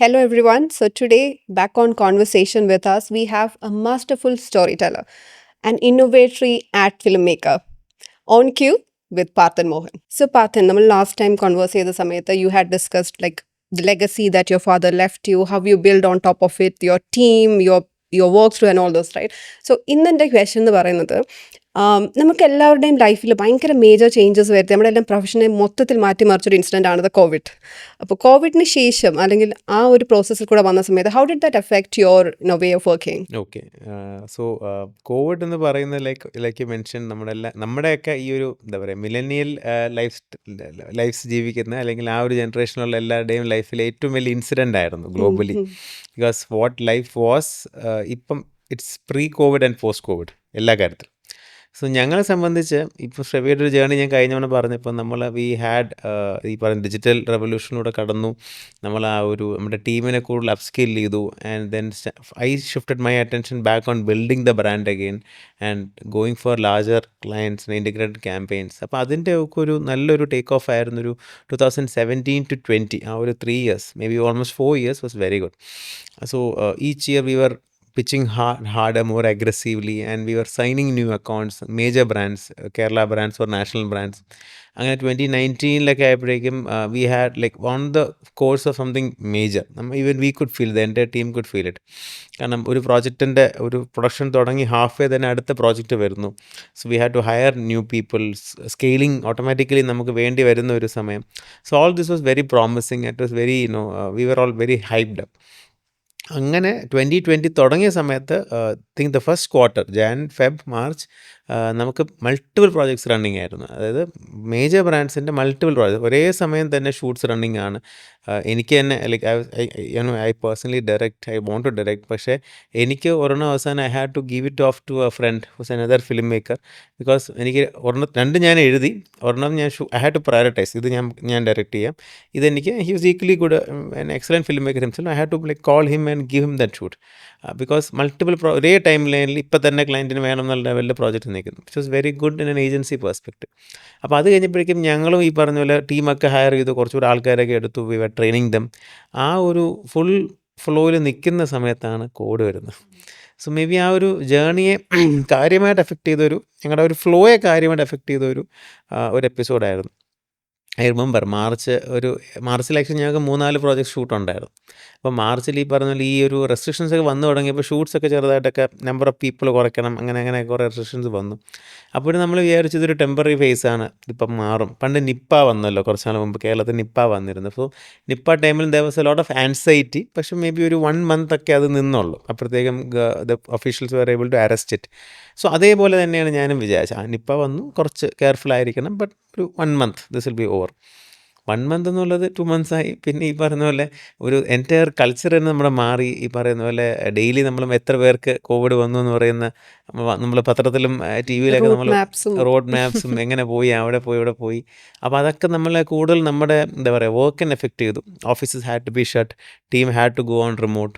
Hello, everyone. So, today, back on conversation with us, we have a masterful storyteller, an innovatory art filmmaker. On cue with Parthan Mohan. So, Parthan, നമ്മൾ last time converse ചെയ്ത സമയത്ത് you had discussed like the legacy that your father left you, how you build on top of it, your team, your work through and all those, right? So, ഇന്നെൻ്റെ question എന്ന് പറയുന്നത് നമുക്ക് എല്ലാവരുടെയും ലൈഫിൽ ഭയങ്കര major changes വരുത്തി നമ്മളെല്ലാം പ്രൊഫഷനെ മൊത്തത്തിൽ മാറ്റിമറിച്ചൊരു ഇൻസിഡൻ്റ് ആണത് കോവിഡ്. അപ്പോൾ കോവിഡിന് ശേഷം അല്ലെങ്കിൽ ആ ഒരു പ്രോസസ്സിൽ കൂടെ വന്ന സമയത്ത് how did that effect your way of working? Okay. So Covid എന്ന് പറയുന്നത് ലൈക്ക് യു മെൻഷൻ നമ്മുടെയൊക്കെ ഈ ഒരു എന്താ പറയുക മില്ലനിയൽ ലൈഫ്സ് ജീവിക്കുന്ന അല്ലെങ്കിൽ ആ ഒരു ജനറേഷനിലുള്ള എല്ലാവരുടെയും ലൈഫിൽ ഏറ്റവും വലിയ ഇൻസിഡൻ്റ് ആയിരുന്നു globally. Because what life was ഇപ്പം it's pre Covid and post Covid എല്ലാ കാര്യത്തിലും. സോ ഞങ്ങളെ സംബന്ധിച്ച് ഇപ്പോൾ ഷെവിയുടെ ഒരു ജേർണി ഞാൻ കഴിഞ്ഞ തവണ പറഞ്ഞപ്പോൾ നമ്മൾ ഈ പറയുന്ന ഡിജിറ്റൽ റെവല്യൂഷനിലൂടെ കടന്നു. നമ്മൾ ആ ഒരു നമ്മുടെ ടീമിനെ കൂടുതൽ അപ്സ്കിൽ ചെയ്തു. And then I shifted my attention back on building the brand again and going for larger clients integrated campaigns. അപ്പോൾ അതിൻ്റെ ഒക്കെ ഒരു നല്ലൊരു ടേക്ക് ഓഫ് ആയിരുന്നു ഒരു 2017 to 20. ആ ഒരു 3 years, may be almost 4 years was very good. So each year we were pitching harder, more aggressively, and we were signing new accounts, major brands, Kerala brands or national brands. അങ്ങനെ 2019 ആയപ്പോഴേക്കും we had like on the course of something major. Even we could feel the എൻ്റെ team could feel it. കാരണം ഒരു പ്രോജക്റ്റിൻ്റെ ഒരു production തുടങ്ങി half way തന്നെ അടുത്ത project വരുന്നു. So we had to hire new people. Scaling automatically നമുക്ക് വേണ്ടി വരുന്ന ഒരു സമയം. So all this was very promising. It was very we were all very hyped up. അങ്ങനെ 2020 തുടങ്ങിയ സമയത്ത് think the first quarter Jan Feb March നമുക്ക് multiple projects running ആയിരുന്നു. അതായത് മേജർ ബ്രാൻഡ്സിൻ്റെ മൾട്ടിപ്പിൾ പ്രോജക്ട്സ് ഒരേ സമയം തന്നെ ഷൂട്ട്സ് റണ്ണിങ് ആണ്. എനിക്ക് തന്നെ like I personally I want to direct. പക്ഷേ എനിക്ക് ഒരെണ്ണം അവസാനം I had to give it off to a friend who's another film maker. Because എനിക്ക് രണ്ട് ഞാൻ എഴുതി, ഒരെണ്ണം ഐ ഹാഡ് ടു പ്രയോറിറ്റൈസ്. ഇത് ഞാൻ ഡയറക്റ്റ് ചെയ്യാം. ഇതെനിക്ക് he was equally good an excellent film maker himself. I had to like call him and give him that shoot. Because multiple ഒരേ ടൈം ലൈനിൽ ഇപ്പം തന്നെ ക്ലയൻറ്റിന് വേണം എന്നുള്ള ലെവലിൽ പ്രോജക്റ്റ് നിൽക്കുന്നു. Which was very good in an agency perspective. അപ്പോൾ അത് കഴിഞ്ഞപ്പോഴേക്കും ഞങ്ങളും ഈ പറഞ്ഞ പോലെ ടീമൊക്കെ ഹയർ ചെയ്തു, കുറച്ചുകൂടി ആൾക്കാരൊക്കെ എടുത്തു. We were training them. ആ ഒരു ഫുൾ ഫ്ലോയിൽ നിൽക്കുന്ന സമയത്താണ് കോവിഡ് വരുന്നത്. സോ മേ ബി ആ ഒരു ജേർണിയെ കാര്യമായിട്ട് എഫക്റ്റ് ചെയ്തൊരു ഞങ്ങളുടെ ഒരു ഫ്ലോയെ കാര്യമായിട്ട് എഫക്റ്റ് ചെയ്തൊരു എപ്പിസോഡായിരുന്നു. ഐ റിമെമ്പർ മാർച്ചിൽ ആക്ച്വലി ഞങ്ങൾക്ക് 3-4 പ്രോജക്റ്റ് ഷൂട്ട് ഉണ്ടായിരുന്നു. അപ്പോൾ മാർച്ചിൽ ഈ പറഞ്ഞ പോലെ ഈ ഒരു റെസ്ട്രിക്ഷൻസ് ഒക്കെ വന്നു തുടങ്ങിയപ്പോൾ ഷൂട്ട്സൊക്കെ ചെറുതായിട്ടൊക്കെ നമ്പർ ഓഫ് പീപ്പിൾ കുറയ്ക്കണം, അങ്ങനെ കുറേ റെസ്ട്രിക്ഷൻസ് വന്നു. അപ്പോൾ നമ്മൾ വിചാരിച്ചു ഇതൊരു ടെമ്പററി ഫേസാണ്, ഇതിപ്പം മാറും. പണ്ട് നിപ്പ വന്നല്ലോ കുറച്ച് നാൾ മുമ്പ്, കേരളത്തിൽ നിപ്പ വന്നിരുന്നു. അപ്പോൾ നിപ്പ ടൈമിൽ there was a lot of anxiety. പക്ഷേ മേ ബി ഒരു 1 month ഒക്കെ അത് നിന്നുള്ളൂ. അപ്പോഴത്തേക്കും the officials were able to arrest it. So അതേപോലെ തന്നെയാണ് ഞാനും വിചാരിച്ചത്. നിപ്പ വന്നു, കുറച്ച് കെയർഫുൾ ആയിരിക്കണം, ബട്ട് ഒരു 1 month this will be over. 1 month എന്നുള്ളത് 2 months ആയി. പിന്നെ ഈ പറയുന്ന പോലെ ഒരു എൻറ്റയർ കൾച്ചർ തന്നെ നമ്മുടെ മാറി. ഈ പറയുന്ന പോലെ ഡെയിലി നമ്മൾ എത്ര പേർക്ക് കോവിഡ് വന്നു എന്ന് പറയുന്ന നമ്മൾ പത്രത്തിലും ടി വിയിലൊക്കെ നമ്മൾ റോഡ് മാപ്സും എങ്ങനെ പോയി, അവിടെ പോയി, ഇവിടെ പോയി. അപ്പോൾ അതൊക്കെ നമ്മളെ കൂടുതൽ നമ്മുടെ എന്താ പറയുക വർക്കിനെ എഫക്റ്റ് ചെയ്തു. Offices had to be shut, team had to go on remote.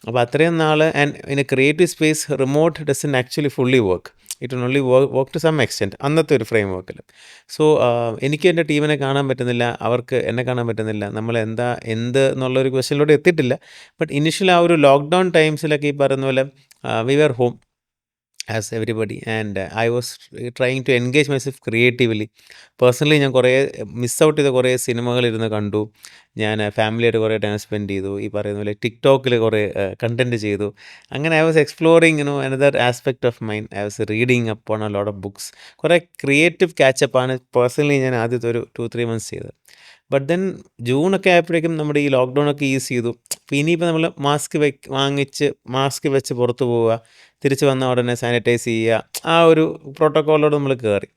അപ്പോൾ അത്രയും നാൾ and in a creative space remote doesn't actually fully work. It will only work to some extent അന്നത്തെ ഒരു ഫ്രെയിം വർക്കിൽ. സോ എനിക്ക് എൻ്റെ ടീമിനെ കാണാൻ പറ്റുന്നില്ല, അവർക്ക് എന്നെ കാണാൻ പറ്റുന്നില്ല. നമ്മൾ എന്ത് എന്നുള്ളൊരു ക്വസ്റ്റ്യനിലോട്ട് എത്തിയിട്ടില്ല. ബട്ട് ഇനിഷ്യൽ ആ ഒരു ലോക്ക്ഡൗൺ ടൈംസിലൊക്കെ ഈ പറയുന്ന പോലെ we were home as everybody and I was trying to engage myself creatively. Personally ഞാൻ കുറേ മിസ് ഔട്ട് ചെയ്ത കുറേ സിനിമകളിരുന്ന് കണ്ടു. ഞാൻ ഫാമിലിയായിട്ട് കുറേ ടൈം സ്പെൻഡ് ചെയ്തു. ഈ പറയുന്ന പോലെ ടിക്ടോക്കിൽ കുറേ കണ്ടൻറ്റ് ചെയ്തു. അങ്ങനെ I was exploring another aspect of mind. I was reading up on A lot of books. കുറേ ക്രിയേറ്റീവ് ക്യാച്ചപ്പാണ് പേഴ്സണലി ഞാൻ ആദ്യത്തെ ഒരു 2-3 months ചെയ്തത്. ബട്ട് ദെൻ ജൂണൊക്കെ ആയപ്പോഴേക്കും നമ്മുടെ ഈ ലോക്ക്ഡൗണൊക്കെ ഈസ് ചെയ്തു. അപ്പോൾ ഇനിയിപ്പോൾ നമ്മൾ മാസ്ക് വെച്ച് പുറത്ത് പോവുക, തിരിച്ച് വന്ന ഉടനെ സാനിറ്റൈസ് ചെയ്യുക, ആ ഒരു പ്രോട്ടോക്കോളിലോട് നമ്മൾ കയറി.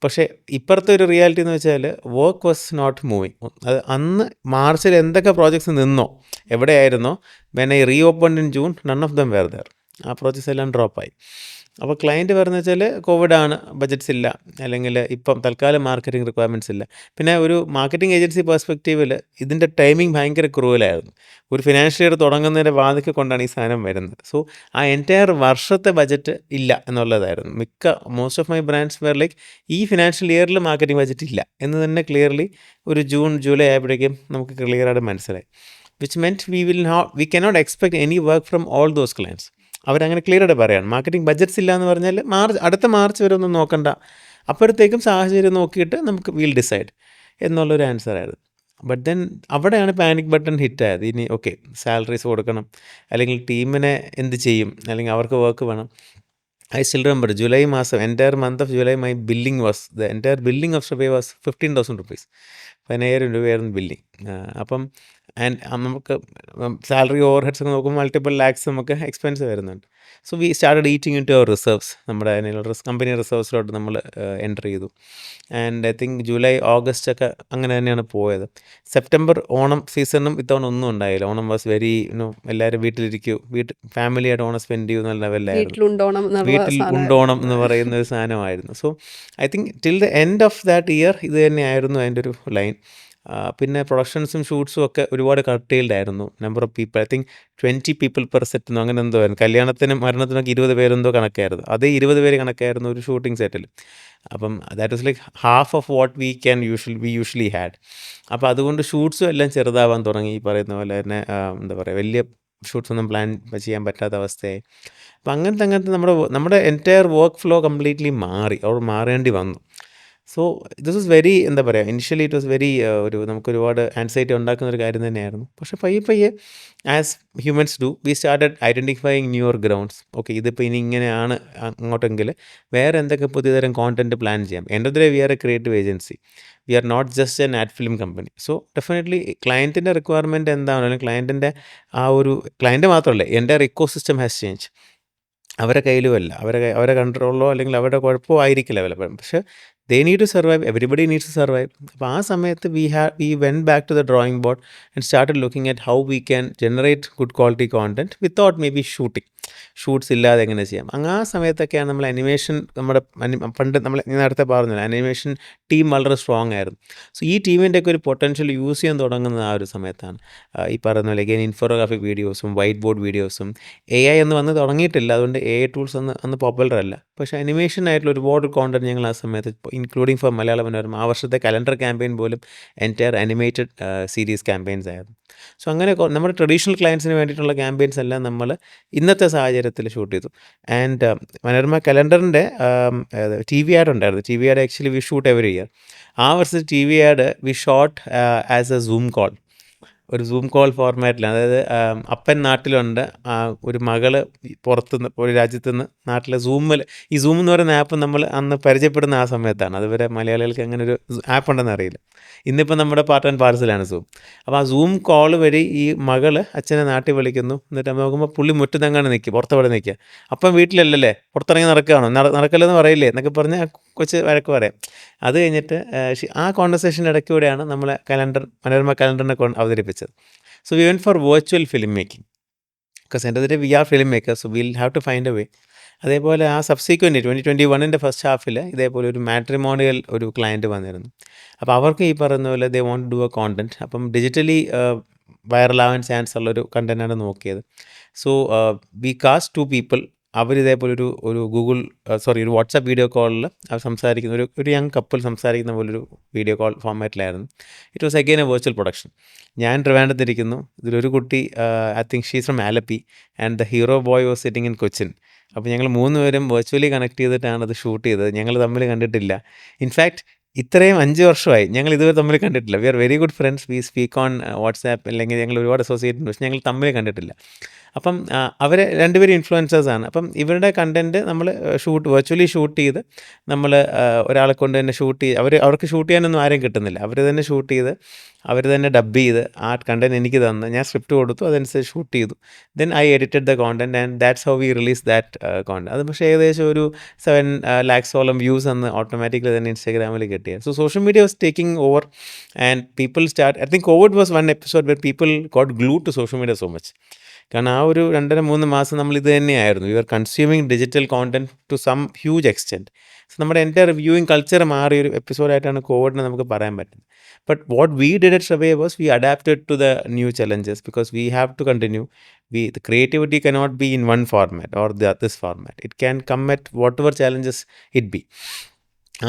പക്ഷേ ഇപ്പുറത്തെ ഒരു റിയാലിറ്റി എന്ന് വെച്ചാൽ വർക്ക് വാസ് നോട്ട് മൂവിങ്. അത് അന്ന് മാർച്ചിൽ എന്തൊക്കെ പ്രോജക്ട്സ് നിന്നോ, എവിടെയായിരുന്നോ, when I reopen in June none of them were there. ആ പ്രോജക്ട്സ് എല്ലാം ഡ്രോപ്പായി. അപ്പോൾ ക്ലയൻറ്റ് പറയുന്നത് വെച്ചാൽ കോവിഡാണ്, ബജറ്റ്സ് ഇല്ല, അല്ലെങ്കിൽ ഇപ്പം തൽക്കാലം മാർക്കറ്റിംഗ് റിക്വയർമെൻറ്റ്സ് ഇല്ല. പിന്നെ ഒരു മാർക്കറ്റിംഗ് ഏജൻസി പെർസ്പെക്റ്റീവിൽ ഇതിൻ്റെ ടൈമിംഗ് ഭയങ്കര ക്രൂവലായിരുന്നു. ഒരു ഫിനാൻഷ്യൽ ഇയർ തുടങ്ങുന്നതിൻ്റെ വാതിക്ക് കൊണ്ടാണ് ഈ സാധനം വരുന്നത്. സോ ആ എൻറ്റയർ വർഷത്തെ ബജറ്റ് ഇല്ല എന്നുള്ളതായിരുന്നു. Most of my brands were like ഈ ഫിനാൻഷ്യൽ ഇയറിൽ മാർക്കറ്റിംഗ് ബജറ്റ് ഇല്ല എന്ന് തന്നെ ക്ലിയർലി ഒരു ജൂൺ ജൂലൈ ആയപ്പോഴേക്കും നമുക്ക് ക്ലിയറായിട്ട് മനസ്സിലായി. Which meant we cannot expect any work from all those clients. അവരങ്ങനെ ക്ലിയർ ആയിട്ട് പറയാണ്, മാർക്കറ്റിംഗ് ബഡ്ജറ്റ്സ് ഇല്ല എന്ന് പറഞ്ഞാൽ അടുത്ത മാർച്ച് വരെ ഒന്നും നോക്കണ്ട, അപ്പോഴത്തേക്കും സാഹചര്യം നോക്കിയിട്ട് നമുക്ക് വീൽ ഡിസൈഡ് എന്നുള്ളൊരു ആൻസറായിരുന്നു. ബട്ട് ദെൻ അവിടെയാണ് പാനിക് ബട്ടൺ ഹിറ്റായത്. ഇനി ഓക്കെ, സാലറീസ് കൊടുക്കണം, അല്ലെങ്കിൽ ടീമിനെ എന്ത് ചെയ്യും, അല്ലെങ്കിൽ അവർക്ക് വർക്ക് വേണം. I still remember July മാസം, entire month of July, my billing was, the entire billing of Shopee was 15,000 rupees. 15,000 രൂപയായിരുന്നു ബില്ലിങ്. അപ്പം നമുക്ക് സാലറി ഓവർ ഹെഡ്സ് ഒക്കെ നോക്കുമ്പോൾ മൾട്ടിപ്പിൾ ലാക്സ് നമുക്ക് എക്സ്പെൻസ് വരുന്നുണ്ട്. So we started eating into our reserves. നമ്മുടെ അതിനുള്ള കമ്പനി റിസർവ്സിലോട്ട് നമ്മൾ എൻ്റർ ചെയ്തു. And I think July August ഒക്കെ അങ്ങനെ തന്നെയാണ് പോയത്. സെപ്റ്റംബർ ഓണം സീസണും ഇത്തവണ ഒന്നും ഉണ്ടായില്ല. ഓണം വാസ് വെരി എല്ലാവരും വീട്ടിലിരിക്കൂ, ഫാമിലിയായിട്ട് ഓണം സ്പെൻഡ് ചെയ്യുന്ന ലെവലിലായിരുന്നു. വീട്ടിലുണ്ടോണം എന്നുള്ള വീട്ടിൽ സാധനം. ഉണ്ടോണം എന്ന് പറയുന്ന ഒരു സാധനമായിരുന്നു. So I think till the end of that year ഇത് തന്നെയായിരുന്നു അതിൻ്റെ ഒരു ലൈൻ. പിന്നെ പ്രൊഡക്ഷൻസും ഷൂട്ട്സും ഒക്കെ ഒരുപാട് കർട്ടെയിൽഡ് ആയിരുന്നു. Number of people, I think 20 people per set അങ്ങനെ എന്തോ ആയിരുന്നു. കല്യാണത്തിനും മരണത്തിനൊക്കെ 20 പേരെന്തോ കണക്കായിരുന്നു. അതേ 20 പേര് കണക്കായിരുന്നു ഒരു ഷൂട്ടിംഗ് സെറ്റിൽ. അപ്പം that was like half of what we usually had. അപ്പോൾ അതുകൊണ്ട് ഷൂട്ട്സും എല്ലാം ചെറുതാവാൻ തുടങ്ങി. ഈ പറയുന്ന പോലെ തന്നെ എന്താ പറയുക, വലിയ ഷൂട്ട്സ് ഒന്നും പ്ലാൻ ചെയ്യാൻ പറ്റാത്ത അവസ്ഥയായി. അപ്പം അങ്ങനത്തെ നമ്മുടെ എൻറ്റയർ വർക്ക് ഫ്ലോ കംപ്ലീറ്റ്ലി മാറേണ്ടി വന്നു. സോ ദിസ് വാസ് വെരി, എന്താ പറയുക, ഇനിഷ്യലി ഇറ്റ് വാസ് വെരി നമുക്ക് ഒരുപാട് ആൻസൈറ്റി ഉണ്ടാക്കുന്ന ഒരു കാര്യം തന്നെയായിരുന്നു. പക്ഷേ പയ്യെ as humans do, we started identifying newer grounds. Okay, ഇതിപ്പോൾ ഇനി ഇങ്ങനെയാണ് അങ്ങോട്ടെങ്കിൽ വേറെ എന്തൊക്കെ പുതിയതരം കോണ്ടൻറ്റ് പ്ലാൻ ചെയ്യാം. എൻ്റെ the we are a creative agency, we are not just an ad film company. So definitely ക്ലയൻറ്റിൻ്റെ റിക്വയർമെൻറ്റ് എന്താണോ, അല്ലെങ്കിൽ ക്ലയൻറ്റിൻ്റെ ക്ലയൻറ്റ് മാത്രമല്ല, എൻ്റെ ഇക്കോ സിസ്റ്റം ഹാസ് ചേഞ്ച്. അവരുടെ കയ്യിലുമല്ല, അവരെ കൺട്രോളിലോ അല്ലെങ്കിൽ അവരുടെ കുഴപ്പമോ ആയിരിക്കില്ല വില. പക്ഷേ they need to survive, everybody needs to survive. അപ്പോൾ ആ സമയത്ത് we went back to the drawing board and started looking at how we can generate good quality content without maybe shoots ഇല്ലാതെ എങ്ങനെ ചെയ്യാം. ആ സമയത്തൊക്കെയാണ് നമ്മൾ അനിമേഷൻ, പണ്ട് നമ്മൾ നേരത്തെ പറഞ്ഞല്ലോ, അനിമേഷൻ ടീം വളരെ സ്ട്രോങ് ആയിരുന്നു. സോ ഈ ടീമിൻ്റെയൊക്കെ ഒരു പൊട്ടൻഷ്യൽ യൂസ് ചെയ്യാൻ തുടങ്ങുന്നത് ആ ഒരു സമയത്താണ്. ഈ പറയുന്ന പോലെ അഗൈൻ ഇൻഫോഗ്രാഫിക് വീഡിയോസും വൈറ്റ് ബോർഡ് വീഡിയോസും AI എന്ന് വന്ന് തുടങ്ങിയിട്ടില്ല, അതുകൊണ്ട് AI ടൂൾസ് അന്ന് പോപ്പുലർ അല്ല. പക്ഷേ അനിമേഷൻ ആയിട്ടുള്ള ഒരുപാട് കോണ്ടൻറ്റ് ഞങ്ങൾ ആ സമയത്ത്, ഇൻക്ലൂഡിങ് ഫോർ മലയാള മനോരമ, ആ വർഷത്തെ കലണ്ടർ ക്യാമ്പയിൻ പോലും എൻറ്റയർ അനിമേറ്റഡ് സീരീസ് ക്യാമ്പയിൻസ് ആയിരുന്നു. സോ അങ്ങനെ നമ്മുടെ ട്രഡീഷണൽ ക്ലയൻസിന് വേണ്ടിയിട്ടുള്ള ക്യാമ്പയിൻസ് എല്ലാം നമ്മൾ ഇന്നത്തെ സാഹചര്യത്തിൽ ഷൂട്ട് ചെയ്തു. ആൻഡ് മനോരമ കലണ്ടറിൻ്റെ TV ആഡ് ഉണ്ടായിരുന്നു. TV ad actually we shoot every year. ആ വർഷത്തെ TV ad we shot as a Zoom call, ഒരു സൂം കോൾ ഫോർമാറ്റിലാണ്. അതായത് അപ്പൻ നാട്ടിലുണ്ട്, ഒരു മകള് പുറത്തുനിന്ന്, ഒരു രാജ്യത്തുനിന്ന് നാട്ടിലെ ഈ സൂം എന്ന് പറയുന്ന ആപ്പ് നമ്മൾ അന്ന് പരിചയപ്പെടുന്ന ആ സമയത്താണ്. അതുവരെ മലയാളികൾക്ക് അങ്ങനെ ഒരു ആപ്പ് ഉണ്ടെന്ന് അറിയില്ല. ഇന്നിപ്പോൾ നമ്മുടെ പാർട്ട് ആൻഡ് പാർസലാണ് സൂം. അപ്പോൾ ആ സൂം കോൾ വഴി ഈ മകള് അച്ഛനെ നാട്ടിൽ വിളിക്കുന്നു. എന്നിട്ട് നോക്കുമ്പോൾ പുള്ളി മുറ്റത്തങ്ങാണ് നിൽക്കുക, പുറത്തവിടെ നിൽക്കുക. അപ്പം വീട്ടിലല്ലേ, പുറത്തിറങ്ങി നടക്കുകയാണോ, നടക്കല്ലെന്ന് പറയില്ലേ എന്നൊക്കെ പറഞ്ഞ് കൊച്ച് വഴക്ക് പറയാം. അത് കഴിഞ്ഞിട്ട് ആ കോൺവെർസേഷൻ്റെ ഇടയ്ക്കൂടെയാണ് നമ്മളെ മനോരമ കലണ്ടറിനെ അവതരിപ്പിച്ചത്. So we went for virtual film making, because എൻ്റെ ഇതിൽ we are film makers, so will have to find a way. അതേപോലെ ആ സബ്സീക്വൻ്റ് 2021 ഫസ്റ്റ് ഹാഫിൽ ഇതേപോലെ ഒരു മാട്രിമോണിയൽ ഒരു ക്ലയൻറ്റ് വന്നിരുന്നു. അപ്പോൾ അവർക്ക് ഈ പറയുന്ന പോലെ they want do a content. അപ്പം ഡിജിറ്റലി വൈറലാവാൻ ചാൻസ് ഉള്ളൊരു കണ്ടൻറ്റാണ് നോക്കിയത്. So we cast 2 people. അവരിതേപോലെ ഒരു ഒരു വാട്സാപ്പ് വീഡിയോ കോളിൽ അവർ സംസാരിക്കുന്ന ഒരു യങ് കപ്പിൾ സംസാരിക്കുന്ന പോലൊരു വീഡിയോ കോൾ ഫോർമാറ്റിലായിരുന്നു. It was again a virtual production. ഞാൻ ട്രിവാൻഡ്രത്തിരിക്കുന്നു, ഇതിലൊരു കുട്ടി, I think she's from Alleppey, and the hero boy was sitting in Cochin. അപ്പോൾ ഞങ്ങൾ 3 പേരും വെർച്വലി കണക്ട് ചെയ്തിട്ടാണ് അത് ഷൂട്ട് ചെയ്തത്. ഞങ്ങൾ തമ്മിൽ കണ്ടിട്ടില്ല. ഇൻഫാക്ട് ഇത്രയും 5 വർഷമായി ഞങ്ങൾ ഇതുവരെ തമ്മിൽ കണ്ടിട്ടില്ല. We are very good friends, we speak on WhatsApp, അല്ലെങ്കിൽ ഞങ്ങൾ ഒരുപാട് അസോസിയേറ്റ് ഉണ്ട്, പക്ഷേ ഞങ്ങൾ തമ്മിൽ കണ്ടിട്ടില്ല. അപ്പം അവർ രണ്ടുപേരും ഇൻഫ്ലുവൻസേഴ്സാണ്. അപ്പം ഇവരുടെ കണ്ടൻറ്റ് നമ്മൾ വെർച്വലി ഷൂട്ട് ചെയ്ത് നമ്മൾ ഒരാളെ കൊണ്ട് തന്നെ അവർക്ക് ഷൂട്ട് ചെയ്യാനൊന്നും ആരെയും കിട്ടുന്നില്ല. അവർ തന്നെ ഷൂട്ട് ചെയ്ത്, അവർ തന്നെ ഡബ് ചെയ്ത് ആ കണ്ടൻറ്റ് എനിക്ക് തന്ന്, ഞാൻ സ്ക്രിപ്റ്റ് കൊടുത്തു, അതനുസരിച്ച് ഷൂട്ട് ചെയ്തു. Then I edited the content and that's how we release that content. അത് പക്ഷേ ഏകദേശം ഒരു 7 lakhs-ഓളം വ്യൂസ് അന്ന് ഓട്ടോമാറ്റിക്കലി തന്നെ ഇൻസ്റ്റാഗ്രാമിൽ കിട്ടിയത്. So social media was taking over and people I think Covid was one episode where people got glue to social media so much. കാരണം ആ ഒരു 2.5-3 മാസം നമ്മൾ ഇത് തന്നെയായിരുന്നു. You are consuming digital content to some huge extent. So നമ്മുടെ എൻ്റെ reviewing culture മാറിയൊരു എപ്പിസോഡായിട്ടാണ് കോവിഡിനെ നമുക്ക് പറയാൻ പറ്റുന്നത്. But what we did at Shrevey was we adapted to the new challenges, because we have to continue. The creativity cannot be in one format or this format. It can come at whatever challenges it be.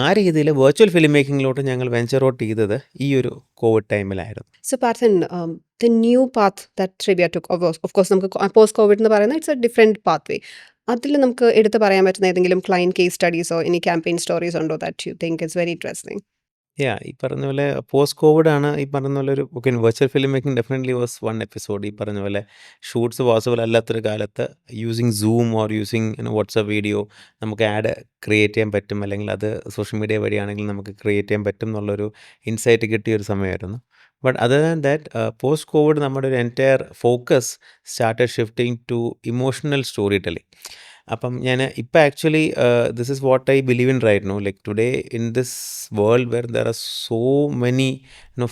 ആ രീതിയിൽ virtual film മേക്കിങ്ങിലോട്ട് ഞങ്ങൾ venture out ചെയ്തത് ഈ ഒരു Covid ടൈമിലായിരുന്നു. So, Parthan, the new path that Trivia took, of course, നമുക്ക് post Covid എന്ന് പറയുന്നത് it's A different path വേ. അതിൽ നമുക്ക് എടുത്ത് പറയാൻ പറ്റുന്ന ഏതെങ്കിലും ക്ലയൻറ്റ് കേസ് സ്റ്റഡീസോ ഇനി ക്യാമ്പയിൻ സ്റ്റോറീസ് ഉണ്ടോ that you think it's very interesting? ഈ പറഞ്ഞ പോലെ പോസ്റ്റ് കോവിഡ് ആണ് ഈ പറഞ്ഞ പോലെ ഒരു virtual film making definitely was one episode. ഈ പറഞ്ഞ പോലെ ഷൂട്ട്സ് പോസിബിൾ അല്ലാത്തൊരു കാലത്ത് using zoom or using WhatsApp video നമുക്ക് ആഡ് ക്രിയേറ്റ് ചെയ്യാൻ പറ്റും, അല്ലെങ്കിൽ അത് സോഷ്യൽ മീഡിയ വഴിയാണെങ്കിൽ നമുക്ക് ക്രിയേറ്റ് ചെയ്യാൻ പറ്റും എന്നുള്ളൊരു ഇൻസൈറ്റ് കിട്ടിയ ഒരു സമയമായിരുന്നു. But other than that post Covid നമ്മുടെ ഒരു entire focus started shifting to emotional story telling. അപ്പം ഞാൻ ഇപ്പം actually this is what I believe in right no, like today in this world where there are so many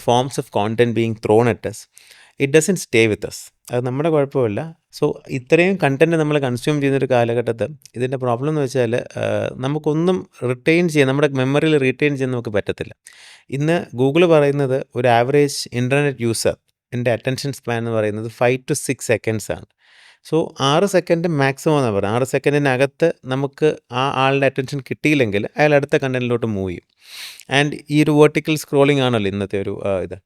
forms of content being thrown at us, it doesn't stay with us. അത് നമ്മുടെ കുഴപ്പമില്ല. So ഇത്രയും content നമ്മൾ consume ചെയ്യുന്നൊരു കാലഘട്ടത്തിൽ ഇതിൻ്റെ problem എന്ന് വെച്ചാൽ നമുക്കൊന്നും റിട്ടൈൻ ചെയ്യാൻ, നമ്മുടെ മെമ്മറിയിൽ റീറ്റെയിൻ ചെയ്യാൻ നമുക്ക് പറ്റത്തില്ല. ഇന്ന് ഗൂഗിൾ പറയുന്നത് ഒരു ആവറേജ് ഇൻ്റർനെറ്റ് യൂസർ എൻ്റെ അറ്റൻഷൻ സ്പാൻ എന്ന് പറയുന്നത് 5 to 6 seconds ആണ്. സോ 6 സെക്കൻഡ് മാക്സിമം എന്നാണ് പറയുന്നത്. 6 സെക്കൻഡിനകത്ത് നമുക്ക് ആ ആളുടെ അറ്റൻഷൻ കിട്ടിയില്ലെങ്കിൽ അയാൾ അടുത്ത കണ്ടൻറ്റിലോട്ട് മൂവ് ചെയ്യും. ആൻഡ് ഈ ഒരു വെർട്ടിക്കൽ സ്ക്രോളിംഗ് ആണല്ലോ ഇന്നത്തെ ഒരു ഇത്.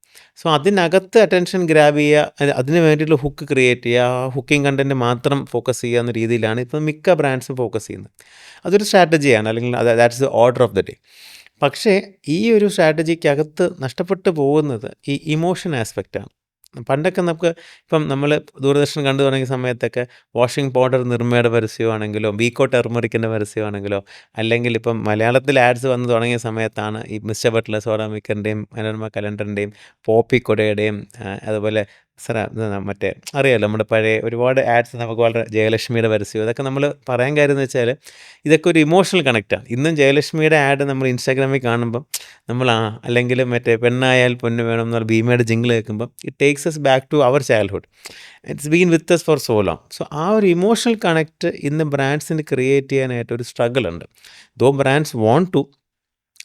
സോ അതിനകത്ത് അറ്റൻഷൻ ഗ്രാബ് ചെയ്യുക, അതിന് വേണ്ടിയിട്ടുള്ള ഹുക്ക് ക്രിയേറ്റ് ചെയ്യുക, ആ ഹുക്കിംഗ് കണ്ടൻറ്റ് മാത്രം ഫോക്കസ് ചെയ്യുക എന്ന രീതിയിലാണ് ഇപ്പം മിക്ക ബ്രാൻഡ്സും ഫോക്കസ് ചെയ്യുന്നത്. അതൊരു സ്ട്രാറ്റജിയാണ്, അല്ലെങ്കിൽ that's the order of the day. പക്ഷേ ഈ ഒരു സ്ട്രാറ്റജിക്കകത്ത് നഷ്ടപ്പെട്ടു പോകുന്നത് ഈ ഇമോഷൻ ആസ്പെക്റ്റാണ്. പണ്ടൊക്കെ നമുക്ക് ഇപ്പം നമ്മൾ ദൂരദർശൻ കണ്ടു തുടങ്ങിയ സമയത്തൊക്കെ വാഷിംഗ് പൗഡർ നിർമ്മയുടെ പരസ്യമാണെങ്കിലോ ബീക്കോ ടെർമറിക്കിൻ്റെ പരസ്യമാണെങ്കിലോ, അല്ലെങ്കിൽ ഇപ്പം മലയാളത്തിൽ ആഡ്സ് വന്ന് തുടങ്ങിയ സമയത്താണ് ഈ മിസ്റ്റർ ബട്ട്ലർ സോഡ മിക്കറിൻ്റെയും മനോരമ കലണ്ടറിൻ്റെയും പോപ്പി കൊടയുടെയും അതുപോലെ മറ്റേ അറിയാമല്ലോ നമ്മുടെ പഴയ ഒരുപാട് ആഡ്സ് നമുക്ക് വളരെ ജയലക്ഷ്മിയുടെ പരസ്യം, ഇതൊക്കെ നമ്മൾ പറയാൻ കാര്യം എന്ന് വെച്ചാൽ ഇതൊക്കെ ഒരു ഇമോഷണൽ കണക്റ്റാണ്. ഇന്നും ജയലക്ഷ്മിയുടെ ആഡ് നമ്മൾ ഇൻസ്റ്റാഗ്രാമിൽ കാണുമ്പം നമ്മൾ അല്ലെങ്കിൽ മറ്റേ പെണ്ണായാൽ പൊന്ന് വേണം എന്നുള്ള ഭീമയുടെ ജിംഗിൾ കേൾക്കുമ്പം it takes us back to our childhood. It's been with us for so long. So ആ ഒരു ഇമോഷണൽ കണക്റ്റ് ഇന്ന് ബ്രാൻഡ്സിന് ക്രിയേറ്റ് ചെയ്യാനായിട്ട് ഒരു സ്ട്രഗിൾ ഉണ്ട്. ദോ ബ്രാൻഡ്സ് വോണ്ട് ടു,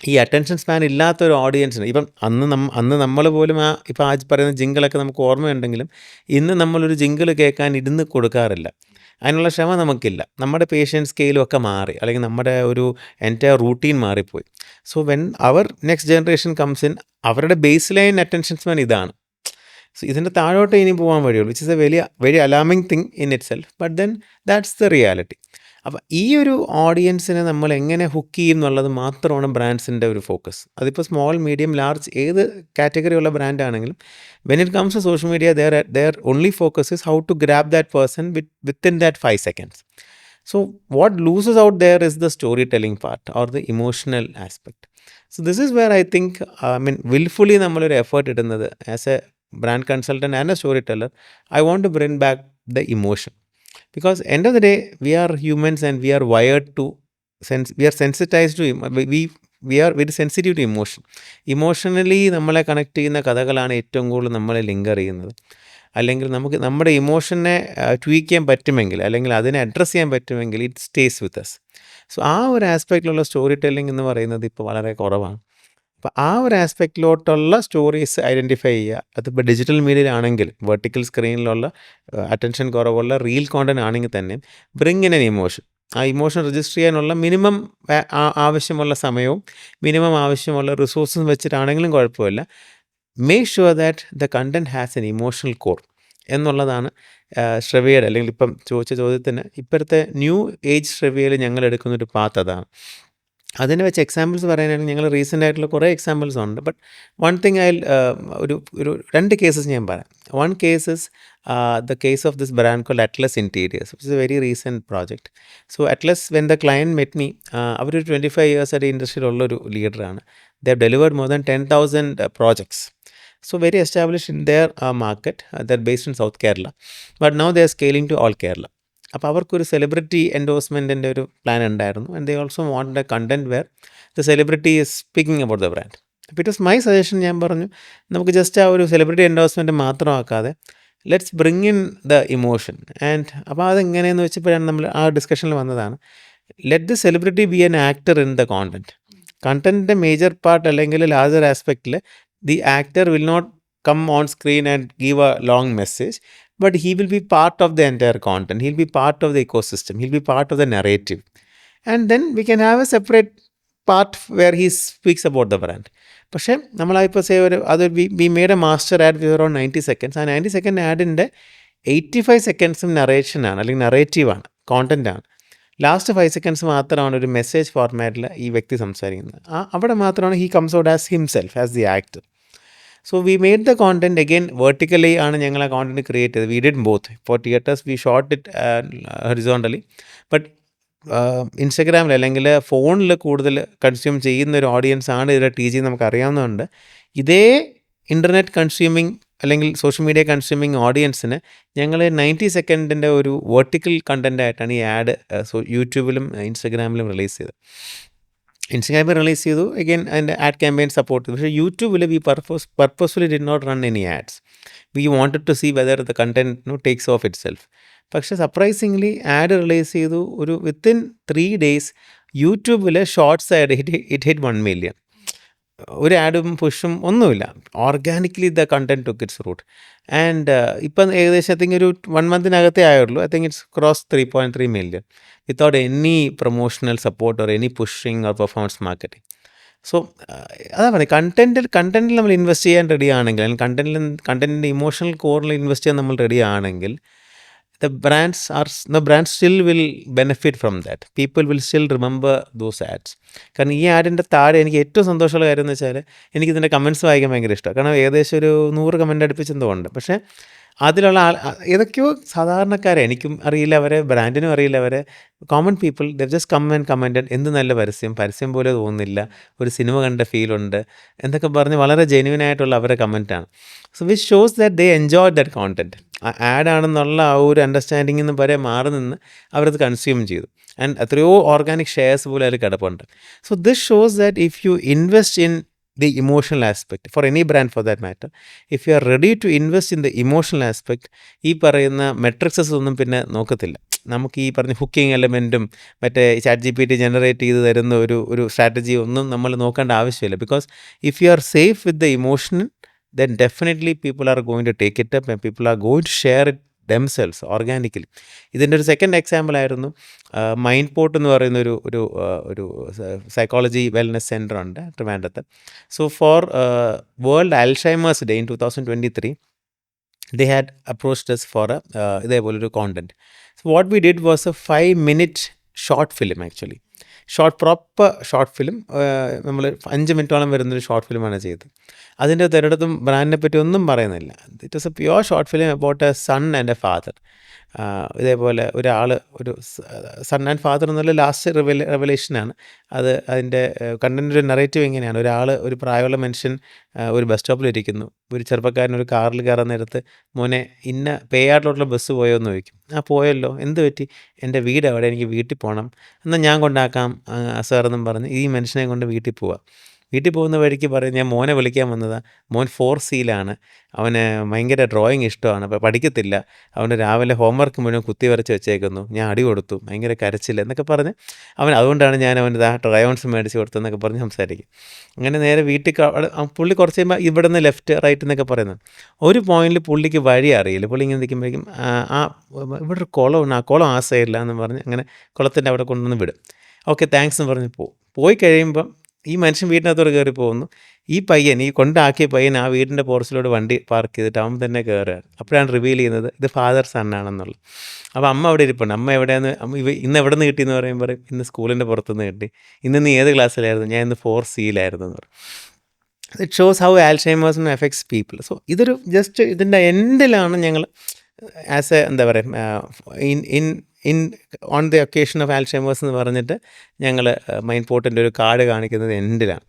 ഈ അറ്റൻഷൻ സ്പാൻ ഇല്ലാത്തൊരു ഓഡിയൻസിന് ഇപ്പം അന്ന് നമ്മൾ പോലും ഇപ്പം പറയുന്ന ജിങ്കിളൊക്കെ നമുക്ക് ഓർമ്മയുണ്ടെങ്കിലും ഇന്ന് നമ്മളൊരു ജിങ്കിൾ കേൾക്കാൻ ഇരുന്ന് കൊടുക്കാറില്ല. അതിനുള്ള ക്ഷമ നമുക്കില്ല. നമ്മുടെ പേഷ്യൻസ് സ്കെയിലും ഒക്കെ മാറി, അല്ലെങ്കിൽ നമ്മുടെ ഒരു എൻറ്റയർ റൂട്ടീൻ മാറിപ്പോയി. സോ വെൻ അവർ നെക്സ്റ്റ് ജനറേഷൻ കംസ് ഇൻ, അവരുടെ ബേസ് ലൈൻ അറ്റൻഷൻ സ്പാൻ ഇതാണ്. സോ ഇതിൻ്റെ താഴോട്ട് ഇനി പോകാൻ വഴിയുള്ളൂ, which is a very alarming thing in itself. But then that's the reality. അപ്പം ഈ ഒരു ഓഡിയൻസിനെ നമ്മൾ എങ്ങനെ ഹുക്ക് ചെയ്യും എന്നുള്ളത് മാത്രമാണ് ബ്രാൻഡ്സിൻ്റെ ഒരു ഫോക്കസ്. അതിപ്പോൾ സ്മോൾ, മീഡിയം, ലാർജ് ഏത് കാറ്റഗറി ഉള്ള ബ്രാൻഡാണെങ്കിലും when it comes to social media their only focus is how to grab that person within that 5 seconds. So what loses out there is the storytelling part or the emotional aspect. So this is where I think willfully നമ്മളൊരു effort ഇടുന്നത് as A brand consultant and a storyteller, I want to bring back the emotion. Because end of the day, we are humans and we are wired to we are sensitized to we are very sensitive to emotion. Emotionally നമ്മളെ connect ചെയ്യുന്ന കഥകളാണ് ഏറ്റവും കൂടുതൽ നമ്മളെ linker ചെയ്യുന്നത്. അല്ലെങ്കിൽ നമുക്ക് നമ്മുടെ ഇമോഷനെ ട്വീക്ക് ചെയ്യാൻ പറ്റുമെങ്കിൽ, അല്ലെങ്കിൽ അതിനെ അഡ്രസ്സ് ചെയ്യാൻ പറ്റുമെങ്കിൽ it stays with us. So ആ ഒരു ആസ്പെക്റ്റിലുള്ള സ്റ്റോറി ടെല്ലിംഗ് എന്ന് പറയുന്നത് ഇപ്പോൾ വളരെ കുറവാണ്. അപ്പോൾ ആ ഒരു ആസ്പെക്റ്റിലോട്ടുള്ള സ്റ്റോറീസ് ഐഡൻറ്റിഫൈ ചെയ്യുക. അതിപ്പോൾ ഡിജിറ്റൽ മീഡിയയിലാണെങ്കിൽ വെർട്ടിക്കൽ സ്ക്രീനിലുള്ള അറ്റൻഷൻ കുറവുള്ള റീൽ കോണ്ടന്റ് ആണെങ്കിൽ തന്നെ ബ്രിങ് ഇൻ എൻ ഇമോഷൻ. ആ ഇമോഷൻ രജിസ്റ്റർ ചെയ്യാനുള്ള മിനിമം ആവശ്യമുള്ള സമയവും മിനിമം ആവശ്യമുള്ള റിസോഴ്സും വെച്ചിട്ടാണെങ്കിലും കുഴപ്പമില്ല. Make sure that the content has N emotional core എന്നുള്ളതാണ് ശ്രവ്യയുടെ, അല്ലെങ്കിൽ ഇപ്പം ചോദിച്ച ചോദ്യത്തിന് ഇപ്പോഴത്തെ ന്യൂ ഏജ് ശ്രവ്യയിൽ ഞങ്ങൾ എടുക്കുന്നൊരു പാത്ത് അതാണ്. അതിനെ വെച്ച് എക്സാമ്പിൾസ് പറയാനാണെങ്കിൽ ഞങ്ങൾ റീസെൻ്റ് ആയിട്ടുള്ള കുറേ എക്സാമ്പിൾസ് ഉണ്ട്. ബട്ട് വൺ തിങ് ഒരു 2 കേസസ് ഞാൻ പറയാം. One case is the case of this brand called Atlas Interiors, which is a very recent project. So Atlas when the client met me, അവരൊരു 25 years ആയിട്ട് ഇൻഡസ്ട്രിയിലുള്ളൊരു ലീഡറാണ്. They have delivered more than 10,000 projects. So very established in their market. They're based in South Kerala. But now they are scaling to all Kerala. അപ്പോൾ അവർക്കൊരു celebrity എൻഡോഴ്സ്മെൻറ്റിൻ്റെ ഒരു plan ഉണ്ടായിരുന്നു. And they also want a content where the celebrity is speaking about the brand. അപ്പോൾ it was my suggestion. ഞാൻ പറഞ്ഞു നമുക്ക് just ആ ഒരു സെലിബ്രിറ്റി എൻഡോഴ്സ്മെൻറ്റ് മാത്രമാക്കാതെ let's bring in the emotion. And അപ്പോൾ അതെങ്ങനെയെന്ന് വെച്ചപ്പോഴാണ് നമ്മൾ ആ ഡിസ്കഷനിൽ വന്നതാണ്, let the celebrity be an actor in the content. കണ്ടന്റിൻ്റെ മേജർ പാർട്ട് അല്ലെങ്കിൽ ലാർജർ ആസ്പെക്റ്റിൽ the actor will not come on screen and give A long message, but he will be part of the entire content. He'll be part of the ecosystem. He'll be part of the narrative. And then we can have a separate part where he speaks about the brand. പക്ഷേ നമ്മളായിപ്പോൾ we made a master ad with around 90 seconds. ആ 90 second ആഡിൻ്റെ 85 സെക്കൻഡ്സും നറേഷനാണ്, അല്ലെങ്കിൽ നറേറ്റീവാണ്, കോണ്ടൻറ്റാണ്. Last 5 seconds മാത്രമാണ് ഒരു message ഫോർമാറ്റിൽ ഈ വ്യക്തി സംസാരിക്കുന്നത്. അവിടെ മാത്രമാണ് he comes out as himself, as the actor. So we made the content again vertically ആണ് ഞങ്ങൾ ആ കോണ്ടന്റ് ക്രിയേറ്റ് ചെയ്തത്. We did both. For theatres we shot it horizontally. But ഇൻസ്റ്റഗ്രാമിൽ അല്ലെങ്കിൽ ഫോണിൽ കൂടുതൽ കൺസ്യൂം ചെയ്യുന്ന ഒരു ഓഡിയൻസ് ആണ് ഇതിലെ TG നമുക്ക് അറിയാവുന്നതുകൊണ്ട്, ഇതേ ഇൻ്റർനെറ്റ് കൺസ്യൂമിങ് അല്ലെങ്കിൽ സോഷ്യൽ മീഡിയ കൺസ്യൂമിങ് ഓഡിയൻസിന് ഞങ്ങൾ 90 സെക്കൻഡിൻ്റെ ഒരു വെർട്ടിക്കൽ കണ്ടൻറ്റായിട്ടാണ് ഈ ആഡ് യൂട്യൂബിലും ഇൻസ്റ്റഗ്രാമിലും റിലീസ് ചെയ്തത്. ഇൻസ്റ്റഗ്രാമിൽ റിലീസ് ചെയ്തു, അഗൈൻ അതിൻ്റെ ആഡ് ക്യാമ്പയിൻ സപ്പോർട്ട് ചെയ്തു. പക്ഷേ യൂട്യൂബിൽ we purposefully did not run any ads. We wanted to see whether the content takes off itself. പക്ഷേ സർപ്രൈസിംഗ്ലി ആഡ് റിലീസ് ചെയ്തു. ഒരു വിത്തിൻ 3 days യൂട്യൂബിൽ shorts ad it hit 1 million. ഒരു ആഡും പുഷും ഒന്നുമില്ല. Organically the content took its root. And ഇപ്പം ഏകദേശം ഐ തിങ്ക് ഒരു 1 month ആയുള്ളൂ. I think it's cross 3.3 million without any promotional support or any pushing or performance marketing. So അതാ പറയുക, കണ്ടന്റിൽ നമ്മൾ ഇൻവെസ്റ്റ് ചെയ്യാൻ റെഡി ആണെങ്കിൽ, അല്ലെങ്കിൽ കണ്ടന്റിൻ്റെ ഇമോഷണൽ കോറിൽ ഇൻവെസ്റ്റ് ചെയ്യാൻ നമ്മൾ റെഡി ആണെങ്കിൽ, the brands still will benefit from that. People will still remember those ads. കാരണം ഈ ആഡിൻ്റെ താഴെ എനിക്ക് ഏറ്റവും സന്തോഷമുള്ള കാര്യം എന്ന് വെച്ചാൽ, എനിക്കിതിൻ്റെ കമൻറ്റ്സ് വായിക്കാൻ ഭയങ്കര ഇഷ്ടമാണ്. കാരണം ഏകദേശം ഒരു 100 കമൻറ്റ് അടുപ്പിച്ചെന്തോ ഉണ്ട്. പക്ഷേ അതിലുള്ള ഏതൊക്കെയോ സാധാരണക്കാരെ, എനിക്കും അറിയില്ല അവരെ, ബ്രാൻഡിനും അറിയില്ല അവരെ, common people, the just come and commented, എന്ത് നല്ല പരസ്യം പോലെ തോന്നുന്നില്ല, ഒരു സിനിമ കണ്ട ഫീലുണ്ട് എന്നൊക്കെ പറഞ്ഞ് വളരെ ജെന്യുവൻ ആയിട്ടുള്ള അവരുടെ കമൻറ്റാണ്. So which shows that they enjoy that content. ആഡാണെന്നുള്ള ആ ഒരു അണ്ടർസ്റ്റാൻഡിങ്ങിൽ നിന്ന് വരെ മാറി നിന്ന് അവരത് കൺസ്യൂം ചെയ്തു. ആൻഡ് എത്രയോ ഓർഗാനിക് ഷെയർസ് പോലും അതിൽ കിടപ്പുണ്ട്. So this shows that if you invest in the emotional aspect for any brand for that matter, if you are ready to invest in the emotional aspect, ഈ പറയുന്ന matrixes ഒന്നും പിന്നെ നോക്കത്തില്ല. നമുക്ക് ഈ പറഞ്ഞ ഹുക്കിംഗ് എലമെൻറ്റും മറ്റേ ChatGPT ജനറേറ്റ് ചെയ്ത് തരുന്ന ഒരു സ്ട്രാറ്റജി ഒന്നും നമ്മൾ നോക്കേണ്ട ആവശ്യമില്ല. Because if you R safe with the emotion, then definitely people are going to take it up and people are going to share it themselves organically. ഇതിൻ്റെ ഒരു സെക്കൻഡ് എക്സാമ്പിൾ ആയിരുന്നു മൈൻഡ് പോർട്ട് എന്ന് പറയുന്ന ഒരു സൈക്കോളജി വെൽനെസ് സെൻ്റർ ഉണ്ട് ട്രിവാൻഡ്രത്ത്. So for World Alzheimer's Day in 2023 they had approached us for ഇതേപോലൊരു content. So what we did was a 5-minute short film actually. Proper short film, നമ്മൾ 5 മിനിറ്റോളം വരുന്നൊരു ഷോർട്ട് ഫിലിമാണ് ചെയ്തത്. അതിൻ്റെ ഒരിടത്തും ബ്രാൻഡിനെ പറ്റി ഒന്നും പറയുന്നില്ല. It was A pure short film about a son and A father. ഇതേപോലെ ഒരു സൺ ആൻഡ് ഫാദർ എന്നുള്ള ലാസ്റ്റ് റെവലേഷനാണ്. അതിൻ്റെ കണ്ടൻറ്റ് നറേറ്റീവ് എങ്ങനെയാണ്, ഒരു പ്രായമുള്ള മനുഷ്യൻ ഒരു ബസ് സ്റ്റോപ്പിലിരിക്കുന്നു. ഒരു ചെറുപ്പക്കാരൻ ഒരു കാറിൽ കയറാൻ നേരത്ത്, മോനെ ഇന്ന പേയാട്ടിലോട്ടുള്ള ബസ് പോയോ എന്ന് ചോദിക്കും. പോയല്ലോ, എന്ത് പറ്റി? എൻ്റെ വീട് അവിടെ, എനിക്ക് വീട്ടിൽ പോകണം, എന്നാൽ ഞാൻ കൊണ്ടാക്കാം സാറെന്നും പറഞ്ഞ് ഈ മനുഷ്യനെ കൊണ്ട് വീട്ടിൽ പോവാം. വീട്ടിൽ പോകുന്ന വഴിക്ക് പറയും, ഞാൻ മോനെ വിളിക്കാൻ വന്നതാണ്, മോൻ 4Cയിലാണ്, അവന് ഭയങ്കര ഡ്രോയിങ് ഇഷ്ടമാണ്, അപ്പോൾ പഠിക്കത്തില്ല, അവന് രാവിലെ ഹോംവർക്ക് മുഴുവൻ കുത്തി വരച്ച് വെച്ചേക്കുന്നു, ഞാൻ അടി കൊടുത്തു, ഭയങ്കര കരച്ചില്ല എന്നൊക്കെ പറഞ്ഞ് അതുകൊണ്ടാണ് ഞാൻ അവന് ട്രയോൺസ് മേടിച്ച് കൊടുത്തതെന്നൊക്കെ പറഞ്ഞ് സംസാരിക്കും. അങ്ങനെ നേരെ വീട്ടിൽ പുള്ളി കുറച്ച് കഴിയുമ്പോൾ ഇവിടെ നിന്ന് ലെഫ്റ്റ് റൈറ്റ് എന്നൊക്കെ പറയുന്നത്. ഒരു പോയിന്റിൽ പുള്ളിക്ക് വഴി അറിയില്ല. പുള്ളി ഇങ്ങനെ നിൽക്കുമ്പോഴേക്കും ഇവിടെ ഒരു കുളമുണ്ട്, ആ കുളം ആ സൈഡിലാന്ന് പറഞ്ഞ് അങ്ങനെ കുളത്തിൻ്റെ അവിടെ കൊണ്ടുവന്ന് വിടും. ഓക്കെ താങ്ക്സ് എന്ന് പറഞ്ഞ് പോയി കഴിയുമ്പം ഈ മനുഷ്യൻ വീടിനകത്തോട് കയറി പോകുന്നു. ഈ കൊണ്ടാക്കിയ പയ്യൻ ആ വീടിൻ്റെ പോർച്ചിലോട് വണ്ടി പാർക്ക് ചെയ്തിട്ട് അവൻ തന്നെ കയറുകയാണ്. അപ്പോഴാണ് റിവീൽ ചെയ്യുന്നത് ഇത് ഫാദർ സണ്ണാണെന്നുള്ളത്. അപ്പോൾ അമ്മ അവിടെ ഇരിപ്പുണ്ട്. അമ്മ എവിടെയാന്ന്, ഇന്ന് എവിടെ നിന്ന് കിട്ടിയെന്ന് പറയുമ്പോൾ ഇന്ന് സ്കൂളിൻ്റെ പുറത്തുനിന്ന് കിട്ടി. ഇന്ന് നീ ഏത് ക്ലാസ്സിലായിരുന്നു? ഞാൻ ഇന്ന് 4Cയിലായിരുന്നു എന്ന് പറയും. It shows how Alzheimer's affects people. So ഇതൊരു ജസ്റ്റ് ഇതിൻ്റെ എൻഡിലാണ് ഞങ്ങൾ ആസ് എ എന്താ പറയുക on the occasion of Alzheimer's എന്ന് പറഞ്ഞിട്ട് ഞങ്ങൾ മൈൻഡ് പോർട്ടിൻ്റെ ഒരു കാർഡ് കാണിക്കുന്നത് എൻഡിലാണ്.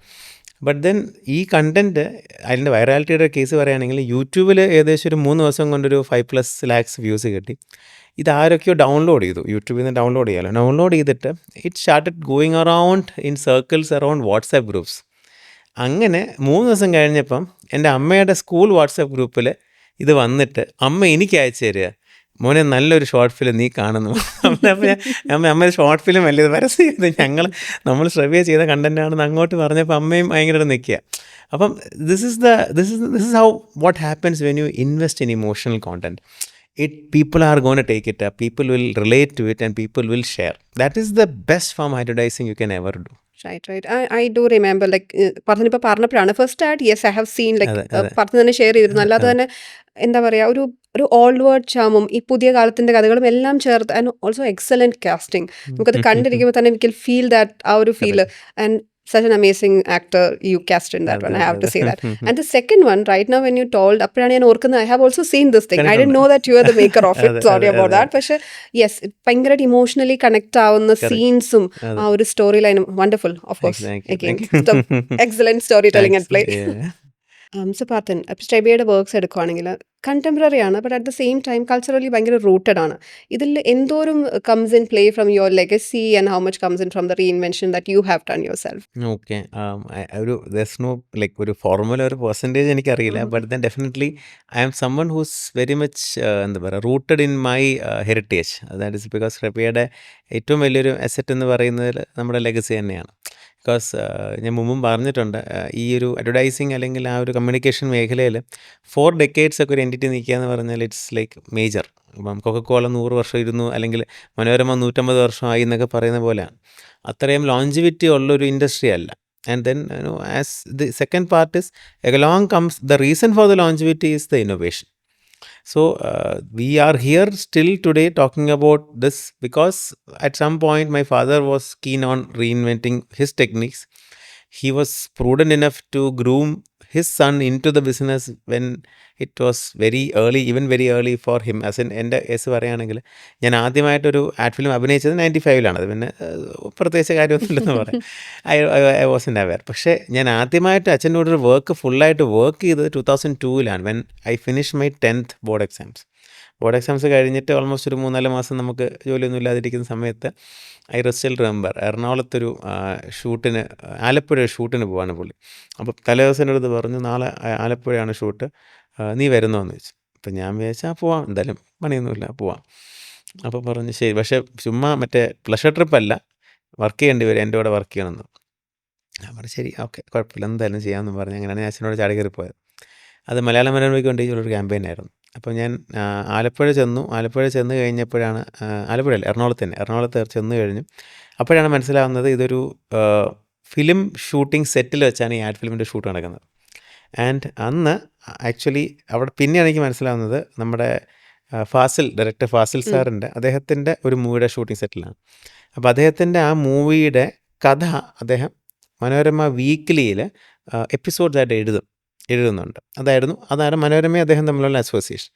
ബട്ട് ദെൻ ഈ കണ്ടൻറ്റ് അതിൻ്റെ വൈറാലിറ്റിയുടെ കേസ് പറയുകയാണെങ്കിൽ യൂട്യൂബിൽ ഏകദേശം ഒരു 3 ദിവസം കൊണ്ടൊരു 5+ lakhs വ്യൂസ് കിട്ടി. ഇതാരൊക്കെയോ ഡൗൺലോഡ് ചെയ്തു, യൂട്യൂബിൽ നിന്ന് ഡൗൺലോഡ് ചെയ്യാമല്ലോ. ഡൗൺലോഡ് ചെയ്തിട്ട് it started going around in circles around WhatsApp groups. അങ്ങനെ 3 ദിവസം കഴിഞ്ഞപ്പം എൻ്റെ അമ്മയുടെ സ്കൂൾ വാട്സാപ്പ് ഗ്രൂപ്പിൽ ഇത് വന്നിട്ട് അമ്മ എനിക്ക് അയച്ചു തരിക, മോനെ നല്ലൊരു ഷോർട്ട് ഫിലിം നീ കാണുന്നു. അമ്മ ഷോർട്ട് ഫിലിം അല്ലേ ഇത് പരസ്യം ചെയ്ത് നമ്മൾ ശ്രവ്യ ചെയ്ത കണ്ടൻറ്റാണെന്ന് അങ്ങോട്ട് പറഞ്ഞപ്പോൾ അമ്മയും ഭയങ്കര നിൽക്കുക. അപ്പം this is how what happens when you invest in emotional content. People are going to take it up, people will relate to it and people will share. That is the best form advertising you can ever do. Right. I do remember, like, പറഞ്ഞിപ്പോൾ പറഞ്ഞപ്പോഴാണ് first ആയിട്ട് yes I have seen, like അതെ അതെ പറഞ്ഞു തന്നെ share ചെയ്തിരുന്നു. അല്ലാതെ അതെ തന്നെ എന്താ പറയുക, ഒരു ഓൾഡ് വേർഡ് ചാമും ഈ പുതിയ കാലത്തിന്റെ കഥകളും എല്ലാം ചേർത്ത്, ആൻഡ് ഓൾസോ എക്സലന്റ് കാസ്റ്റിംഗ്. നമുക്കത് കണ്ടിരിക്കുമ്പോൾ തന്നെ വി കെൻ ഫീൽ ദാറ്റ് ആ ഒരു feel. correct. And such an amazing actor you cast in that അതെ one, I അതെ have to അതെ say that. And the second one, right now when you told, apparently ഞാൻ ഓർക്കുന്നത്, I have also seen this thing. I didn't കണ്ടിട്ടുണ്ട് know that you are the maker of it. അതെ Sorry അതെ about അതെ that. പക്ഷെ yes, ഭയങ്കരമായിട്ട് emotionally connect ആവുന്ന correct. സീൻസും അതെ ആ ഒരു storyline wonderful. Of thank course, you thank you again, thank you excellent storytelling at thanks play. So പാത്തൻ, സ്റ്റെബിയുടെ വർക്ക്സ് എടുക്കുവാണെങ്കിൽ കണ്ടംപററി ആണ്, but at the same time culturally ഭയങ്കര റൂട്ടഡ് ആണ്. ഇതിൽ എന്തോരം comes in play from your legacy and how much comes in from the reinvention that you have done yourself? Okay. ഒരു there's no like ഒരു formula ഒരു percentage എനിക്കറിയില്ല. But then definitely I am someone who's very much എന്താ പറയുക rooted in my heritage. That is because റെബിയയുടെ ഏറ്റവും വലിയൊരു asset എന്ന് പറയുന്നത് നമ്മുടെ ലെഗസി തന്നെയാണ്. ബിക്കോസ് ഞാൻ മുമ്പും പറഞ്ഞിട്ടുണ്ട്, ഈ ഒരു അഡ്വർടൈസിങ് അല്ലെങ്കിൽ ആ ഒരു കമ്മ്യൂണിക്കേഷൻ മേഖലയിൽ 4 decades ഒക്കെ ഒരു എൻറ്റിറ്റി നിൽക്കുക എന്ന് പറഞ്ഞാൽ ഇറ്റ്സ് ലൈക്ക് മേജർ. ഇപ്പം കൊക്കക്കോള 100 വർഷം ഇരുന്നു, അല്ലെങ്കിൽ മനോരമ 150 വർഷമായി എന്നൊക്കെ പറയുന്ന പോലെയാണ്. അത്രയും ലോഞ്ചിവിറ്റി ഉള്ളൊരു ഇൻഡസ്ട്രി അല്ല. And then as the second part is along comes the reason for the longevity is the innovation. So we are here still today talking about this because at some point my father was keen on reinventing his techniques. He was prudent enough to groom his son into the business when it was very early, even very early for him. As in എൻ്റെ case പറയുകയാണെങ്കിൽ, ഞാൻ ആദ്യമായിട്ടൊരു ad film അഭിനയിച്ചത് 95-ലാണ്. അത് പിന്നെ പ്രത്യേകിച്ച് കാര്യമൊന്നുമില്ലെന്ന് പറയാം. I was in aware. പക്ഷേ ഞാൻ ആദ്യമായിട്ട് അച്ഛനോടൊരു വർക്ക് വർക്ക് ചെയ്തത് 2002-ലാണ്, when I finish my 10th board exams. Board exams കഴിഞ്ഞിട്ട് ഓൾമോസ്റ്റ് ഒരു 3-4 മാസം നമുക്ക് ജോലിയൊന്നും ഇല്ലാതിരിക്കുന്ന സമയത്ത് ഐ സ്റ്റിൽ റിമെമ്പർ എറണാകുളത്തൊരു ഷൂട്ടിന്, ആലപ്പുഴ ഷൂട്ടിന് പോവാണ് പുള്ളി. അപ്പോൾ തലേദിവസം അടുത്ത് പറഞ്ഞു, നാളെ ആലപ്പുഴയാണ് ഷൂട്ട്, നീ വരുന്നോന്ന് ചോദിച്ചു. അപ്പം ഞാൻ വിചാരിച്ചാൽ പോവാം, എന്തായാലും പണിയൊന്നുമില്ല, പോവാം. അപ്പോൾ പറഞ്ഞു ശരി, പക്ഷേ ചുമ്മാ മറ്റേ പ്ലഷർ ട്രിപ്പല്ല, വർക്ക് ചെയ്യേണ്ടി വരും, എൻ്റെ കൂടെ വർക്ക് ചെയ്യണമെന്ന്. ഞാൻ പറഞ്ഞു ശരി, ഓക്കെ, കുഴപ്പമില്ല, എന്തായാലും ചെയ്യാമെന്ന് പറഞ്ഞു. അങ്ങനെയാണ് ഞാൻ അച്ഛനോട് ചാടി കയറി പോയത്. അത് മലയാള മനോരമയ്ക്ക് വേണ്ടിയുള്ളൊരു ക്യാമ്പയിനായിരുന്നു. അപ്പോൾ ഞാൻ ആലപ്പുഴ ചെന്നു. ആലപ്പുഴ ചെന്ന് കഴിഞ്ഞപ്പോഴാണ്, ആലപ്പുഴയല്ല, എറണാകുളത്ത് ചെന്ന് കഴിഞ്ഞു. അപ്പോഴാണ് മനസ്സിലാവുന്നത് ഇതൊരു ഫിലിം ഷൂട്ടിംഗ് സെറ്റിൽ വെച്ചാണ് ഈ ആഡ് ഫിലിമിൻ്റെ ഷൂട്ട് നടക്കുന്നത്. ആൻഡ് അന്ന് ആക്ച്വലി അവിടെ പിന്നെയാണ് എനിക്ക് മനസ്സിലാവുന്നത്, നമ്മുടെ ഡയറക്ടർ ഫാസിൽ സാറിൻ്റെ, അദ്ദേഹത്തിൻ്റെ ഒരു മൂവിയുടെ ഷൂട്ടിംഗ് സെറ്റിലാണ്. അപ്പോൾ അദ്ദേഹത്തിൻ്റെ ആ മൂവിയുടെ കഥ അദ്ദേഹം മനോരമ വീക്ക്ലിയിൽ എപ്പിസോഡ്സായിട്ട് എഴുതുന്നുണ്ട്. അതാണ് മനോരമയും അദ്ദേഹം തമ്മിലുള്ള അസോസിയേഷൻ.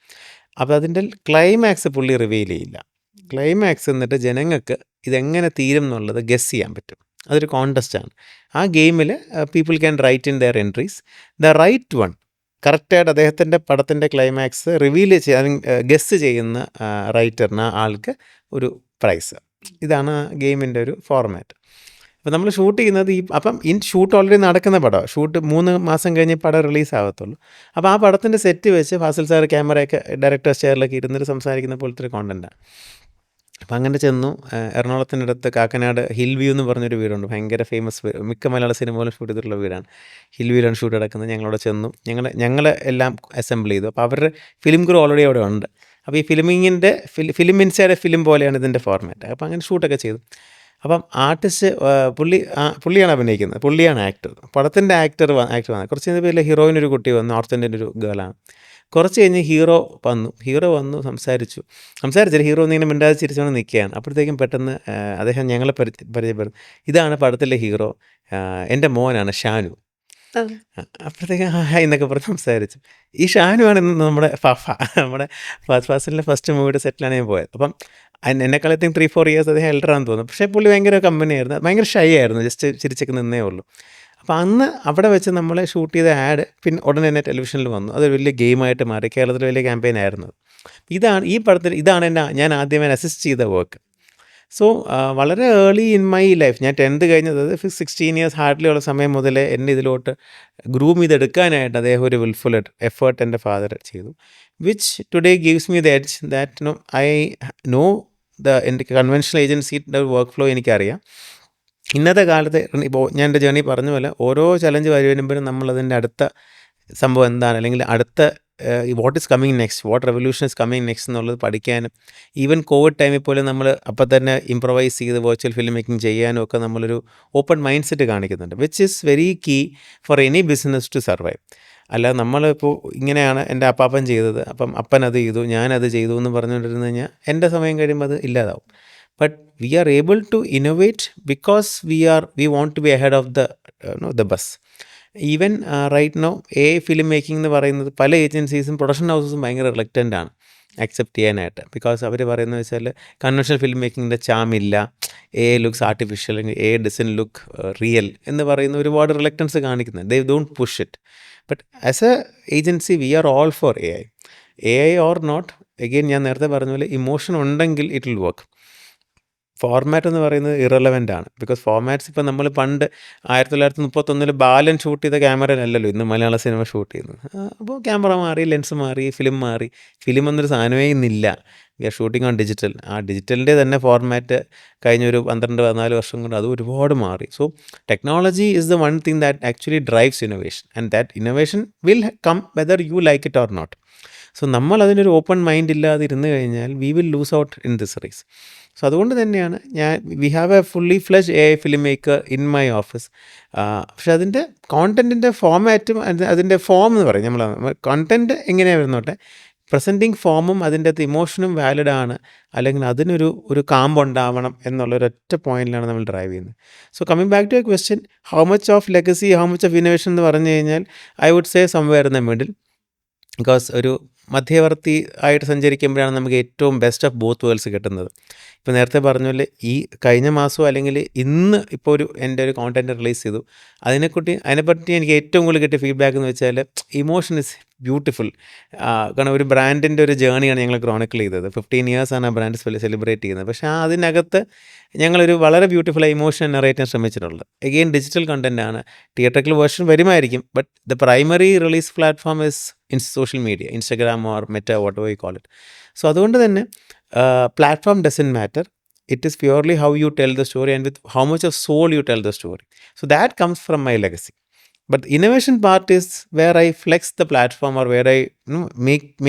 അപ്പോൾ അതിൻ്റെ ക്ലൈമാക്സ് പുള്ളി റിവീൽ ചെയ്യില്ല. ക്ലൈമാക്സ് എന്നിട്ട് ജനങ്ങൾക്ക് ഇതെങ്ങനെ തീരും എന്നുള്ളത് ഗസ് ചെയ്യാൻ പറ്റും. അതൊരു കോൺടെസ്റ്റാണ്. ആ ഗെയിമിൽ people can write in their entries. The right one, കറക്റ്റായിട്ട് അദ്ദേഹത്തിൻ്റെ പടത്തിൻ്റെ ക്ലൈമാക്സ് റിവീൽ ഗസ് ചെയ്യുന്ന റൈറ്ററിന്, ആൾക്ക് ഒരു പ്രൈസ്. ഇതാണ് ആ ഗെയിമിൻ്റെ ഒരു ഫോർമാറ്റ്. അപ്പോൾ നമ്മൾ ഷൂട്ട് ചെയ്യുന്നത് അപ്പം ഷൂട്ട് ഓൾറെഡി നടക്കുന്ന പടമാണ്. ഷൂട്ട് 3 മാസം കഴിഞ്ഞ് പടം റിലീസ് ആകത്തുള്ളൂ. അപ്പോൾ ആ പടത്തിൻ്റെ സെറ്റ് വെച്ച് ഫാസിൽ സാർ ക്യാമറയൊക്കെ ഡയറക്ടേഴ്സ് ചെയറിലൊക്കെ ഇരുന്നിട്ട് സംസാരിക്കുന്ന പോലത്തെ ഒരു കോണ്ടൻറ്റാണ്. അപ്പം അങ്ങനെ ചെന്നു. എറണാകുളത്തിനടുത്ത് കാക്കനാട് ഹിൽ വ്യൂ എന്ന് പറഞ്ഞൊരു വീടുണ്ട്, ഭയങ്കര ഫേമസ്, മിക്ക മലയാള സിനിമകളും ഷൂട്ട് ചെയ്തിട്ടുള്ള വീടാണ്. ഹിൽ വ്യൂലാണ് ഷൂട്ട് നടക്കുന്നത്. ഞങ്ങളവിടെ ചെന്നു. ഞങ്ങൾ എല്ലാം അസംബിൾ ചെയ്തു. അപ്പോൾ അവരുടെ ഫിലിം ക്രൂ ഓൾറെഡി അവിടെ ഉണ്ട്. അപ്പോൾ ഈ ഫിലിമിങ്ങിൻ്റെ ഫിലിം ഇൻസൈഡ് ഫിലിം പോലെയാണ് ഇതിൻ്റെ ഫോർമാറ്റ്. അപ്പോൾ അങ്ങനെ ഷൂട്ടൊക്കെ ചെയ്തു. അപ്പം ആർട്ടിസ്റ്റ് പുള്ളിയാണ് അഭിനയിക്കുന്നത്, പുള്ളിയാണ് ആക്ടർ, പടത്തിൻ്റെ ആക്ടർ വന്നു. കുറച്ച് കഴിഞ്ഞ പേരിൽ ഹീറോയിൻ ഒരു കുട്ടി വന്നു, നോർത്ത് ഇന്ത്യൻ്റെ ഒരു ഗേളാണ്. കുറച്ച് കഴിഞ്ഞ് ഹീറോ വന്നു സംസാരിച്ചില്ല. ഹീറോ ഇങ്ങനെ മിണ്ടാതെ ചിരിച്ചുകൊണ്ട് നിൽക്കുകയാണ്. അപ്പോഴത്തേക്കും പെട്ടെന്ന് അദ്ദേഹം ഞങ്ങളെ പരിചയപ്പെടുന്നു. ഇതാണ് പടത്തിലെ ഹീറോ, എൻ്റെ മോനാണ് ഷാനു. അപ്പോഴത്തേക്കും ഹായ് എന്നൊക്കെ പറഞ്ഞ് സംസാരിച്ചു. ഈ ഷാനുവാണ് ഇന്ന് നമ്മുടെ നമ്മുടെ ഫാസിലിൻ്റെ ഫസ്റ്റ് മൂവിയുടെ സെറ്റിലാണ് ഞാൻ പോയത്. അപ്പം എന്നെക്കാൾ 3-4 years അദ്ദേഹം എൽഡറാന്ന് തോന്നുന്നു. പക്ഷേ പുള്ളി ഭയങ്കര കമ്പനിയായിരുന്നു, ഭയങ്കര ഷൈ ആയിരുന്നു, ജസ്റ്റ് ചിരിച്ചൊക്കെ നിന്നേ ഉള്ളൂ. അപ്പോൾ അന്ന് അവിടെ വെച്ച് നമ്മളെ ഷൂട്ട് ചെയ്ത ആഡ് പിന്നെ ഉടനെ തന്നെ ടെലിവിഷനിൽ വന്നു. അതൊരു വലിയ ഗെയിമായിട്ട് മാറി. കേരളത്തിൽ വലിയ ക്യാമ്പയിൻ ആയിരുന്നു. ഈ പടത്തിൽ ഇതാണ് ഞാൻ ആദ്യമായി അസിസ്റ്റ് ചെയ്ത വർക്ക്. സോ വളരെ ഏർലി ഇൻ മൈ ലൈഫ്, ഞാൻ 10th കഴിഞ്ഞത് 16 years ഹാർഡ്ലി ഉള്ള സമയം മുതലേ എന്നെ ഇതിലോട്ട് ഗ്രൂം ചെയ്തെടുക്കാനായിട്ട് അദ്ദേഹം ഒരു വിൽഫുൾ എഫേർട്ട് എൻ്റെ ഫാദർ ചെയ്തു. Which today gives me the edge that I know എൻ്റെ കൺവെൻഷണൽ ഏജൻസിയുടെ വർക്ക് ഫ്ലോ എനിക്കറിയാം. ഇന്നത്തെ കാലത്ത് ഇപ്പോൾ ഞാൻ എൻ്റെ ജേർണി പറഞ്ഞ പോലെ ഓരോ ചലഞ്ച് വരുമ്പോഴും നമ്മളതിൻ്റെ അടുത്ത സംഭവം എന്താണ്, അല്ലെങ്കിൽ അടുത്ത what is coming next, what revolution is coming next എന്നുള്ളത് പഠിക്കാനും, ഈവൻ കോവിഡ് ടൈമിൽ പോലും നമ്മൾ അപ്പം തന്നെ ഇംപ്രവൈസ് ചെയ്ത് വെർച്വൽ ഫിലിം മേക്കിംഗ് ചെയ്യാനും ഒക്കെ നമ്മളൊരു ഓപ്പൺ മൈൻഡ് സെറ്റ് കാണിക്കുന്നുണ്ട്, which is very key for any business to survive. അല്ല നമ്മളിപ്പോൾ ഇങ്ങനെയാണ് എൻ്റെ അപ്പാപ്പൻ ചെയ്തത്, അപ്പം അപ്പൻ അത് ചെയ്തു, ഞാനത് ചെയ്തു എന്ന് പറഞ്ഞുകൊണ്ടിരുന്നു കഴിഞ്ഞാൽ എൻ്റെ സമയം കഴിയുമ്പോൾ അത് ഇല്ലാതാവും. But we are able to innovate because we want to be ahead of the bus. Even right now film making എന്ന് പറയുന്നത് പല ഏജൻസീസും പ്രൊഡക്ഷൻ ഹൗസസും ഭയങ്കര റിലക്റ്റൻ്റ് ആണ് അക്സെപ്റ്റ് ചെയ്യാനായിട്ട്. ബിക്കോസ് അവർ പറയുന്നത് വെച്ചാൽ കൺവെൻഷണൽ ഫിലിം മേക്കിങ്ങിൻ്റെ ചാമില്ല, looks artificial, doesn't look real എന്ന് പറയുന്ന ഒരുപാട് റിലക്റ്റൻസ് കാണിക്കുന്നത്. They don't push it. But as a agency we are all for AI or not. Again ഞാൻ നേരത്തെ പറഞ്ഞ പോലെ ഇമോഷൻ ഉണ്ടെങ്കിൽ ഇറ്റ് വിൽ വർക്ക്. ഫോർമാറ്റ് എന്ന് പറയുന്നത് ഇറലവൻ്റ് ആണ്. ബിക്കോസ് ഫോർമാറ്റ്സ് ഇപ്പം നമ്മൾ പണ്ട് 1931 ബാലൻ ഷൂട്ട് ചെയ്ത ക്യാമറയിലല്ലല്ലോ ഇന്ന് മലയാള സിനിമ ഷൂട്ട് ചെയ്യുന്നത്. അപ്പോൾ ക്യാമറ മാറി, ലെൻസ് മാറി, ഫിലിം മാറി. ഫിലിം എന്നൊരു സാധനമേ ഇന്നില്ല. We are shooting on digital. ആ ഡിജിറ്റലിൻ്റെ തന്നെ ഫോർമാറ്റ് കഴിഞ്ഞൊരു 12-14 വർഷം കൊണ്ട് അത് ഒരുപാട് മാറി. So technology is the one thing that actually drives innovation, and that innovation will come whether you like it or not. So നമ്മൾ അതിനൊരു ഓപ്പൺ മൈൻഡ് ഇല്ലാതെ ഇരുന്ന് കഴിഞ്ഞാൽ we will lose out in this race. So അതുകൊണ്ട് തന്നെയാണ് we have a fully fledge AI film maker in my office. പക്ഷെ അതിൻ്റെ കോണ്ടൻറ്റിൻ്റെ ഫോമാറ്റും അതിൻ്റെ ഫോം എന്ന് പറയും, നമ്മൾ കോണ്ടൻറ്റ് എങ്ങനെയാണ് വരുന്നോട്ടെ, പ്രസൻറ്റിങ് ഫോമും അതിൻ്റെ അകത്ത് ഇമോഷനും വാലിഡ് ആണ്, അല്ലെങ്കിൽ അതിനൊരു കാമ്പുണ്ടാവണം എന്നുള്ളൊരൊറ്റ പോയിന്റിലാണ് നമ്മൾ ഡ്രൈവ് ചെയ്യുന്നത്. So coming back to a question, how much of legacy, how much of innovation എന്ന് പറഞ്ഞു കഴിഞ്ഞാൽ I would say somewhere in the middle. Because ഒരു മധ്യവർത്തി ആയിട്ട് സഞ്ചരിക്കുമ്പോഴാണ് നമുക്ക് ഏറ്റവും ബെസ്റ്റ് ഓഫ് ബോത്ത് വേൾഡ്സ് കിട്ടുന്നത്. ഇപ്പോൾ നേരത്തെ പറഞ്ഞ പോലെ ഈ കഴിഞ്ഞ മാസമോ അല്ലെങ്കിൽ ഇന്ന് ഇപ്പോൾ എൻ്റെ ഒരു കോണ്ടൻറ്റ് റിലീസ് ചെയ്തു, അതിനെപ്പറ്റി എനിക്ക് ഏറ്റവും കൂടുതൽ കിട്ടിയ ഫീഡ്ബാക്ക് എന്ന് വെച്ചാൽ ഇമോഷൻ ഇസ് ബ്യൂട്ടിഫുൾ. കാരണം ഒരു ബ്രാൻഡിൻ്റെ ഒരു ജേണിയാണ് ഞങ്ങൾ ക്രോണിക്കിൾ ചെയ്തത്. 15 ഇയേഴ്സാണ് ആ ബ്രാൻഡ് സെലിബ്രേറ്റ് ചെയ്യുന്നത്. പക്ഷേ അതിനകത്ത് ഞങ്ങളൊരു വളരെ ബ്യൂട്ടിഫുൾ ഇമോഷൻ നറേറ്റ് ചെയ്യാൻ ശ്രമിച്ചിട്ടുള്ളത്. എഗെയിൻ ഡിജിറ്റൽ കണ്ടൻ്റ് ആണ്, തിയേറ്ററിക്കൽ വേർഷൻ വരുമായിരിക്കും, but the primary release platform is social media, Instagram or Meta, what ever you call it. So അതുകൊണ്ട് തന്നെ platform doesn't matter. It is purely how you tell the story and with how much of soul you tell the story. So that comes from my legacy. But the innovation part is where I flex the platform, or where I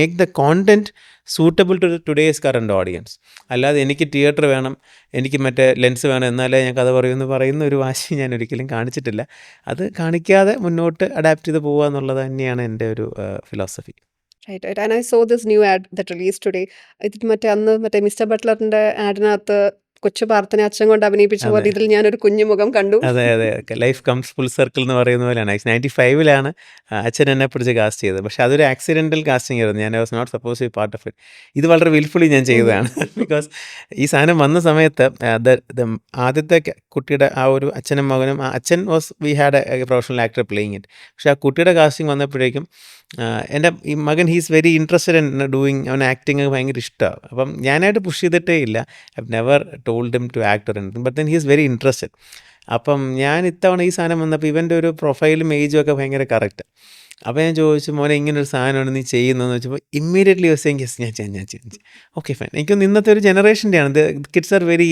make the content suitable to today's current audience. അല്ലാതെ എനിക്ക് theatre വേണം, എനിക്ക് മറ്റേ lens വേണം, എന്നാലേ ഞാൻ കഥ പറയുന്ന ഒരു വാശി ഞാൻ ഒരിക്കലും കാണിച്ചിട്ടില്ല. അത് കാണിക്കാതെ മുന്നോട്ട് അഡാപ്റ്റ് ചെയ്ത് പോകുക എന്നുള്ളത് തന്നെയാണ് എൻ്റെ ഒരു philosophy. Right. And I saw this new ad that released today. ഇത് മറ്റേ മിസ്റ്റർ ബട്ട്ലറിന്റെ ആഡിനകത്ത് കൊച്ചു പ്രാർത്ഥന അച്ഛൻ കൊണ്ട് അഭിനയിപ്പിച്ച പോലെ ഇതിൽ ഞാനൊരു കുഞ്ഞു മുഖം കണ്ടു. അതെ, ലൈഫ് കംസ് ഫുൾ സർക്കിൾ എന്ന് പറയുന്ന പോലെയാണ്. 95-ലാണ് അച്ഛൻ എന്നെ പിടിച്ച് കാസ്റ്റ് ചെയ്തത്. പക്ഷേ അതൊരു ആക്സിഡൻ്റൽ കാസ്റ്റിംഗ് ആയിരുന്നു. ഞാൻ was not suppose to part of it. ഇത് വളരെ വിൽഫുള്ളി ഞാൻ ചെയ്തതാണ്. ബിക്കോസ് ഈ സാധനം വന്ന സമയത്ത് ആദ്യത്തെ കുട്ടിയുടെ ആ ഒരു അച്ഛനും മകനും, അച്ഛൻ we had a professional actor playing it. പക്ഷേ ആ കുട്ടിയുടെ കാസ്റ്റിംഗ് വന്നപ്പോഴേക്കും എൻ്റെ ഈ മകൻ he's very interested in doing, അവൻ ആക്ടിങ് ഭയങ്കര ഇഷ്ടമാണ്. അപ്പം ഞാനായിട്ട് പുഷ് ചെയ്തിട്ടേ ഇല്ല. I never told him to act or anything, but then he is very interested. അപ്പം ഞാൻ ഇത്തവണ ഈ സാധനം വന്നപ്പോൾ ഇവൻ്റെ ഒരു പ്രൊഫൈലും ഏജും ഒക്കെ ഭയങ്കര കറക്റ്റ്. അപ്പോൾ ഞാൻ ചോദിച്ചു, മോനെ ഇങ്ങനൊരു സാധനമാണ് നീ ചെയ്യുന്നതെന്ന് വെച്ചപ്പോൾ ഇമ്മീഡിയറ്റ്ലി യെസ് യെസ് ഞാൻ ചേഞ്ച്. Okay fine. എനിക്കൊന്ന് ഇന്നത്തെ ഒരു ജനറേഷൻ്റെയാണ്, kids are very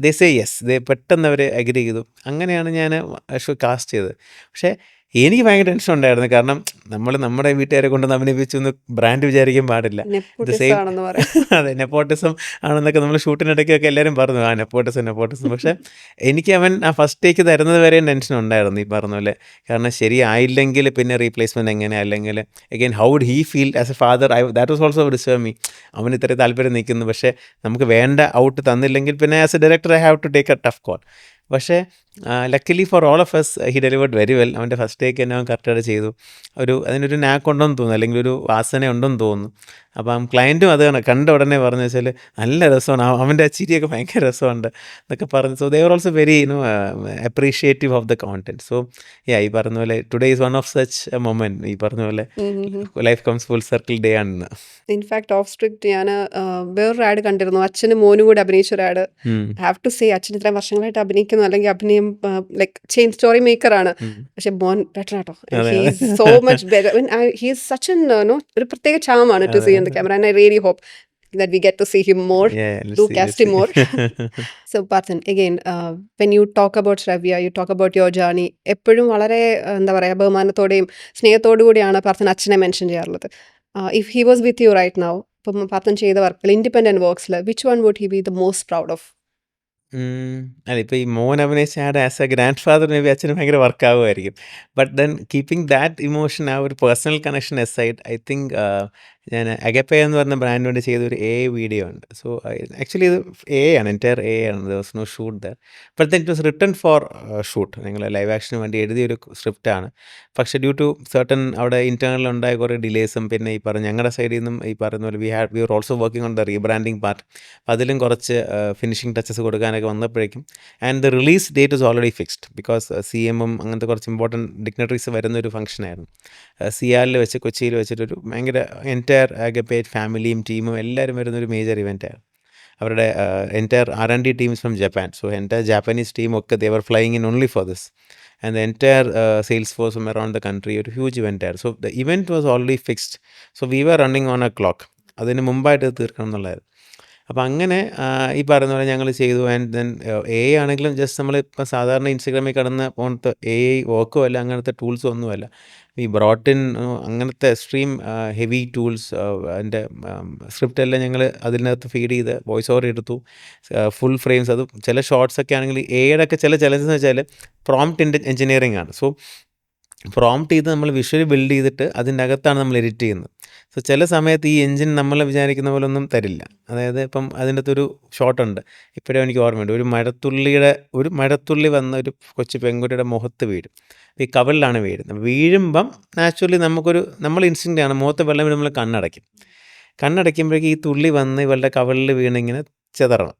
they say yes, they പെട്ടെന്ന് അവർ അഗ്രി ചെയ്തു. അങ്ങനെയാണ് ഞാൻ കാസ്റ്റ് ചെയ്തത്. പക്ഷേ എനിക്ക് ഭയങ്കര ടെൻഷൻ ഉണ്ടായിരുന്നു. കാരണം നമ്മൾ നമ്മുടെ വീട്ടുകാരെ കൊണ്ടൊന്ന് അഭിനയിപ്പിച്ചു എന്ന് ബ്രാൻഡ് വിചാരിക്കാൻ പാടില്ല. അതെ, നെപ്പോട്ടിസം ആണെന്നൊക്കെ നമ്മൾ ഷൂട്ടിനിടയ്ക്കൊക്കെ എല്ലാവരും പറഞ്ഞു, നെപ്പോട്ടിസം. പക്ഷേ എനിക്ക് അവൻ ആ ഫസ്റ്റ് ടേക്ക് തരുന്നത് വരെയും ടെൻഷൻ ഉണ്ടായിരുന്നു ഈ പറഞ്ഞ പോലെ. കാരണം ശരിയായില്ലെങ്കിൽ പിന്നെ റീപ്ലേസ്മെൻറ്റ് എങ്ങനെ, അല്ലെങ്കിൽ again how would he feel as a father. That was also disturb me. അവൻ ഇത്രയും താല്പര്യം നിൽക്കുന്നു, പക്ഷേ നമുക്ക് വേണ്ട ഔട്ട് തന്നില്ലെങ്കിൽ പിന്നെ as a director I have to take a tough call. പക്ഷേ luckily for all of us he delivered very well. അവൻ്റെ ഫസ്റ്റ് ടേക്ക് തന്നെ അവൻ കറക്റ്റായിട്ട് ചെയ്തു. അതിനൊരു നാക്ക് ഉണ്ടെന്ന് തോന്നുന്നു, അല്ലെങ്കിൽ ഒരു വാസന ഉണ്ടെന്ന് തോന്നുന്നു. അപ്പം ക്ലയൻറ്റും അത് കണ്ട ഉടനെ പറഞ്ഞു വെച്ചാൽ നല്ല രസമാണ്, അവൻ്റെ ചിരിയൊക്കെ ഭയങ്കര രസമുണ്ട് എന്നൊക്കെ പറഞ്ഞു. So they are also very appreciative of the content. So ഈ പറഞ്ഞ പോലെ today is one of such A moment. ഈ പറഞ്ഞ പോലെ life comes full circle day ആണ്. ഇൻഫാക്ട് ഓഫ് സ്ക്രിപ്റ്റ് ഞാൻ വേറൊരു ആഡ് കണ്ടിരുന്നു, അച്ഛനും മോനും കൂടി അഭിനയിച്ച ഒരു ആഡ്. ഹാവ് ടു സേ, അച്ഛൻ ഇത്രയും വർഷങ്ങളായിട്ട് അഭിനയിക്കുന്നു, അല്ലെങ്കിൽ അഭിനയം ലൈക്ക് ചെയിൻ സ്റ്റോറി മേക്കർ ആണ്. പക്ഷെ മോൻ ബെറ്റർ ആട്ടോ, so much better. He's such ഒരു പ്രത്യേക ചാമാണ് to see in the camera, and I really hope that we get to see him more, do cast him more. So Parthan, again, when you talk about Shravya, you talk about your journey, എപ്പോഴും വളരെ എന്താ പറയുക ബഹുമാനത്തോടെയും സ്നേഹത്തോടു കൂടിയാണ് പാർത്ഥൻ അച്ഛനെ mention ചെയ്യാറുള്ളത്. If he was with you right now, ഇപ്പം പാത്തൻ ചെയ്ത വർക്കിൽ ഇൻഡിപെൻഡൻറ്റ് വർക്ക്സിൽ which one would he be the most proud of? അല്ല ഇപ്പോൾ ഈ മോൻ അഭിനയിച്ച ad as a grandfather maybe അച്ഛന് ഭയങ്കര വർക്കാവുമായിരിക്കും. But then keeping that emotion, ആ ഒരു personal connection aside, I think ഞാൻ അഗപ്പെ എന്ന് പറഞ്ഞ ബ്രാൻഡ് വേണ്ടി ചെയ്തൊരു വീഡിയോ ഉണ്ട്. സോ ആക്ച്വലി ഇത് ആണ്, എൻറ്റയർ ആണ്. There was no shoot there. But then it was written for shoot. ഞങ്ങൾ ലൈവ് ആക്ഷന് വേണ്ടി എഴുതിയൊരു സ്ക്രിപ്റ്റാണ്. പക്ഷേ ഡ്യൂ ടു സർട്ടൺ അവിടെ ഇൻറ്റേർണൽ ഉണ്ടായ കുറേ ഡിലേസും, പിന്നെ ഈ പറഞ്ഞ ഞങ്ങളുടെ സൈഡിൽ നിന്നും ഈ പറയുന്ന പോലെ we are also working on the rebranding part. അതിലും കുറച്ച് ഫിനിഷിംഗ് ടച്ചസ് കൊടുക്കാനൊക്കെ വന്നപ്പോഴേക്കും and the release date is already fixed. Because CM അങ്ങനത്തെ കുറച്ച് ഇമ്പോർട്ടൻറ്റ് ഡിഗ്നറ്ററീസ് വരുന്നൊരു ഫംഗ്ഷനായിരുന്നു. സിയാലിൽ വെച്ച്, കൊച്ചിയിൽ വെച്ചിട്ടൊരു ഭയങ്കര എൻറ്റയർ അഗപ്പെ ഫാമിലിയും ടീമും എല്ലാവരും വരുന്നൊരു മേജർ ഇവൻ്റായിരുന്നു. അവരുടെ entire R&D teams from Japan. So entire Japanese ടീമൊക്കെ they were flying in only for this. And the entire sales force from around the country, ഒരു ഹ്യൂജ് ഇവൻ്റ് ആയിരുന്നു. So the event was already fixed. So we were running on a clock. അതിന് മുമ്പായിട്ട് തീർക്കണം എന്നുള്ളതായിരുന്നു. അപ്പോൾ അങ്ങനെ ഈ പറയുന്ന പോലെ ഞങ്ങൾ ചെയ്തു. ആൻഡ് ദെൻ ആണെങ്കിലും ജസ്റ്റ് നമ്മളിപ്പോൾ സാധാരണ ഇൻസ്റ്റഗ്രാമിൽ കിടന്ന പോലത്തെ വർക്കോ അല്ല, അങ്ങനത്തെ ടൂൾസോ ഒന്നുമല്ല. ഈ ബ്രോട്ട് ഇൻ അങ്ങനത്തെ എക്സ്ട്രീം ഹെവി ടൂൾസ്. അതിൻ്റെ സ്ക്രിപ്റ്റ് എല്ലാം ഞങ്ങൾ അതിനകത്ത് ഫീഡ് ചെയ്ത് വോയിസ് ഓവർ എടുത്തു, ഫുൾ ഫ്രെയിംസ്. അത് ചില ഷോർട്സൊക്കെ ആണെങ്കിൽ ഒക്കെ ചില ചലഞ്ചസ് എന്ന് വെച്ചാൽ പ്രോംപ്റ്റ് എഞ്ചിനീയറിംഗ് ആണ്. സോ പ്രോംപ്റ്റ് ചെയ്ത് നമ്മൾ വിഷ്വലി ബിൽഡ് ചെയ്തിട്ട് അതിൻ്റെ അകത്താണ് നമ്മൾ എഡിറ്റ് ചെയ്യുന്നത്. സോ ചില സമയത്ത് ഈ എൻജിൻ നമ്മൾ വിചാരിക്കുന്ന പോലെ ഒന്നും തരില്ല. അതായത് ഇപ്പം അതിൻ്റെ അകത്തൊരു ഷോട്ടുണ്ട്, ഇപ്പോഴും എനിക്ക് ഓർമ്മയുണ്ട്. ഒരു മഴത്തുള്ളി വന്ന ഒരു കൊച്ചു പെൺകുട്ടിയുടെ മുഖത്ത് വീഴും. ഈ കവിളിലാണ് വീഴുന്നത്. വീഴുമ്പം നാച്ചുറലി നമ്മൾ ഇൻസ്റ്റിങ്ക്റ്റ് ആണ്, മുഖത്ത് വെള്ളം വീഴും, നമ്മൾ കണ്ണടയ്ക്കുമ്പോഴേക്കും ഈ തുള്ളി വന്ന് ഇവളുടെ കവിളിൽ വീണിങ്ങനെ ചെതറണം.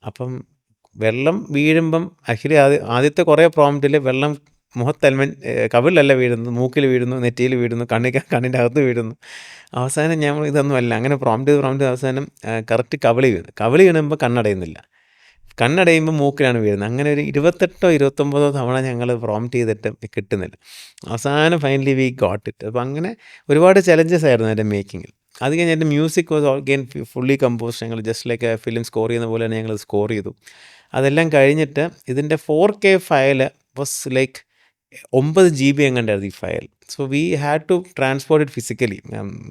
അപ്പം വെള്ളം വീഴുമ്പം ആക്ച്വലി ആദ്യത്തെ കുറേ പ്രോംപ്റ്റിൽ വെള്ളം കവിളിലല്ല വീഴുന്നു, മൂക്കിൽ വീഴുന്നു, നെറ്റിയിൽ വീഴുന്നു, കണ്ണിൻ്റെ അകത്ത് വീഴുന്നു. അവസാനം ഞാൻ ഇതൊന്നുമല്ല, അങ്ങനെ പ്രോംപ്റ്റ് അവസാനം കറക്റ്റ് കവിളി വീണുമ്പോൾ കണ്ണടയുമ്പോൾ മൂക്കിലാണ് വീഴുന്നത്. അങ്ങനെ ഒരു 28-29 തവണ ഞങ്ങൾ പ്രോംപ്റ്റ് ചെയ്തിട്ട് കിട്ടുന്നില്ല. അവസാനം ഫൈനലി വി ഗോട്ട് ഇറ്റ്. അപ്പോൾ അങ്ങനെ ഒരുപാട് ചലഞ്ചസ് ആയിരുന്നു എൻ്റെ മേക്കിങ്ങിൽ. അത് കഴിഞ്ഞ് എൻ്റെ മ്യൂസിക് വാസ് ഓൾഗെയിൻ ഫുള്ളി കമ്പോസ്. ഞങ്ങൾ ജസ്റ്റ് ലൈക്ക് ഫിലിം സ്കോർ ചെയ്യുന്ന പോലെ തന്നെ ഞങ്ങൾ സ്കോർ ചെയ്തു. അതെല്ലാം കഴിഞ്ഞിട്ട് ഇതിൻ്റെ 4K file was like 9 GB എങ്ങാണ്ടായിരുന്നു ഈ file. So we had to transport it physically.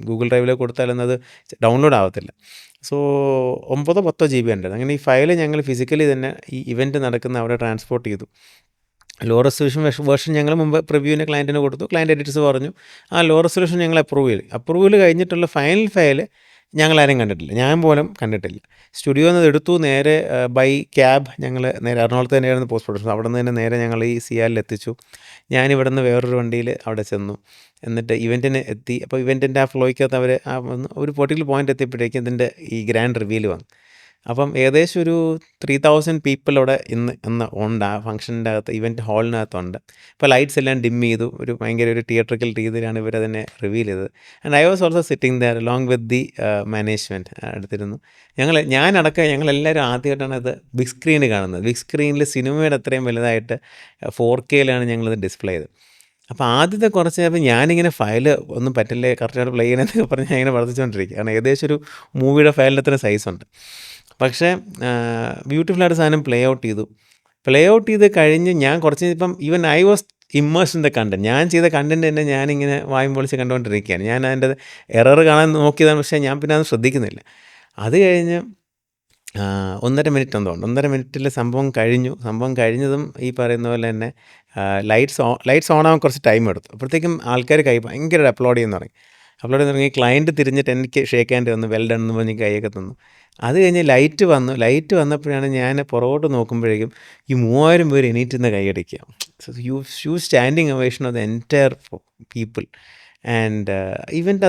Google ഡ്രൈവിലേക്ക് കൊടുത്താലൊന്നും അത് ഡൗൺലോഡ് ആവത്തില്ല. സോ 9-10 GB ഉണ്ടായിരുന്നു. അങ്ങനെ ഈ ഫയൽ ഞങ്ങൾ ഫിസിക്കലി തന്നെ ഈ ഇവൻറ്റ് നടക്കുന്ന അവിടെ ട്രാൻസ്പോർട്ട് ചെയ്തു. ലോ റെസൊല്യൂഷൻ വേർഷൻ ഞങ്ങൾ മുമ്പ് പ്രിവ്യൂവിന് ക്ലയൻറ്റിന് കൊടുത്തു. ക്ലയൻറ്റ് എഡിറ്റേഴ്സ് പറഞ്ഞു ആ ലോ റെസൊല്യൂഷൻ ഞങ്ങൾ അപ്രൂവൽ കഴിഞ്ഞിട്ടുള്ള ഫൈനൽ ഫയൽ ഞങ്ങളാരും കണ്ടിട്ടില്ല, ഞാൻ പോലും കണ്ടിട്ടില്ല. സ്റ്റുഡിയോയിൽ നിന്ന് എടുത്തു, നേരെ ബൈ ക്യാബ് ഞങ്ങൾ നേരെ എറണാകുളത്ത് തന്നെയായിരുന്നു പോസ്റ്റ് പ്രൊഡക്ഷൻ. അവിടെ നിന്ന് തന്നെ നേരെ ഞങ്ങൾ ഈ സിയാലിൽ എത്തിച്ചു. ഞാനിവിടെ നിന്ന് വേറൊരു വണ്ടിയിൽ അവിടെ ചെന്നു. എന്നിട്ട് ഇവൻറ്റിന് എത്തി. അപ്പോൾ ഇവൻറ്റിൻ്റെ ആ ഫ്ലോയ്ക്കകത്ത് അവർ ഒരു പൊർട്ടിക്കുലർ പോയിൻ്റ് എത്തിയപ്പോഴേക്കും ഇതിൻ്റെ ഈ ഗ്രാൻഡ് റിവീൽ വന്നു. അപ്പം ഏകദേശം ഒരു 3000 പീപ്പിൾ അവിടെ ഇന്ന് ഉണ്ട് ആ ഫംഗ്ഷൻ്റെ അകത്ത്, ഇവൻറ്റ് ഹാളിനകത്തുണ്ട്. ഇപ്പോൾ ലൈറ്റ്സ് എല്ലാം ഡിം ചെയ്തു. ഭയങ്കര ഒരു തിയേറ്ററിക്കൽ രീതിയിലാണ് ഇവരതിനെ റിവീൽ ചെയ്തത്. And I was also sitting there along with the management അടുത്തിരുന്നു. ഞങ്ങളെല്ലാവരും ആദ്യമായിട്ടാണ് അത് ബിഗ് സ്ക്രീനിൽ കാണുന്നത്. ബിഗ് സ്ക്രീനിൽ സിനിമയുടെ അത്രയും വലുതായിട്ട് 4Kയിലാണ് ഞങ്ങളിത് ഡിസ്പ്ലേ ചെയ്തത്. അപ്പോൾ ആദ്യത്തെ കുറച്ച് നേരം ഞാനിങ്ങനെ ഫയൽ ഒന്നും പറ്റില്ലേ കറക്റ്റായിട്ട് പ്ലേ ചെയ്യണമെന്നൊക്കെ പറഞ്ഞ് ഞാൻ ഇങ്ങനെ വർദ്ധിച്ചുകൊണ്ടിരിക്കുക. കാരണം ഏകദേശം ഒരു മൂവിയുടെ ഫയലിൻ്റെ അത്ര സൈസുണ്ട്. പക്ഷേ ബ്യൂട്ടിഫുള്ളായിട്ട് സാധനം പ്ലേ ഔട്ട് ചെയ്ത് കഴിഞ്ഞ് ഞാൻ കുറച്ച് ഇപ്പം even I was immerse in the content. ഞാൻ ചെയ്ത കണ്ടൻറ്റ് തന്നെ ഞാനിങ്ങനെ വായും പൊളിച്ച് കണ്ടുകൊണ്ടിരിക്കുകയാണ്. ഞാൻ അതിൻ്റെ എറർ കാണാൻ നോക്കിയതാണ്, പക്ഷേ ഞാൻ പിന്നെ അത് ശ്രദ്ധിക്കുന്നില്ല. അത് കഴിഞ്ഞ് 1.5 മിനിറ്റ് എന്തുകൊണ്ട് 1.5 മിനിറ്റിൽ സംഭവം കഴിഞ്ഞതും ഈ പറയുന്ന പോലെ തന്നെ ലൈറ്റ്സ് ഓൺ ആവാൻ കുറച്ച് ടൈം എടുത്തു. അപ്പോഴത്തേക്കും ആൾക്കാർ ഭയങ്കര അപ്ലോഡ് ചെയ്യുന്ന തുടങ്ങി. ക്ലയൻറ്റ് തിരിഞ്ഞിട്ട് എനിക്ക് ഷേക്ക് ഹാൻഡ് തന്നു, വെൽ ഡൺ എന്ന് പറഞ്ഞ് കൈയൊക്കെ തന്നു. അത് കഴിഞ്ഞ് ലൈറ്റ് വന്നപ്പോഴാണ് ഞാൻ പുറകോട്ട് നോക്കുമ്പോഴേക്കും ഈ 3000 പേര് എണീറ്റ് നിന്ന് കൈയടിക്കുക. So you standing ovation of the entire people. And event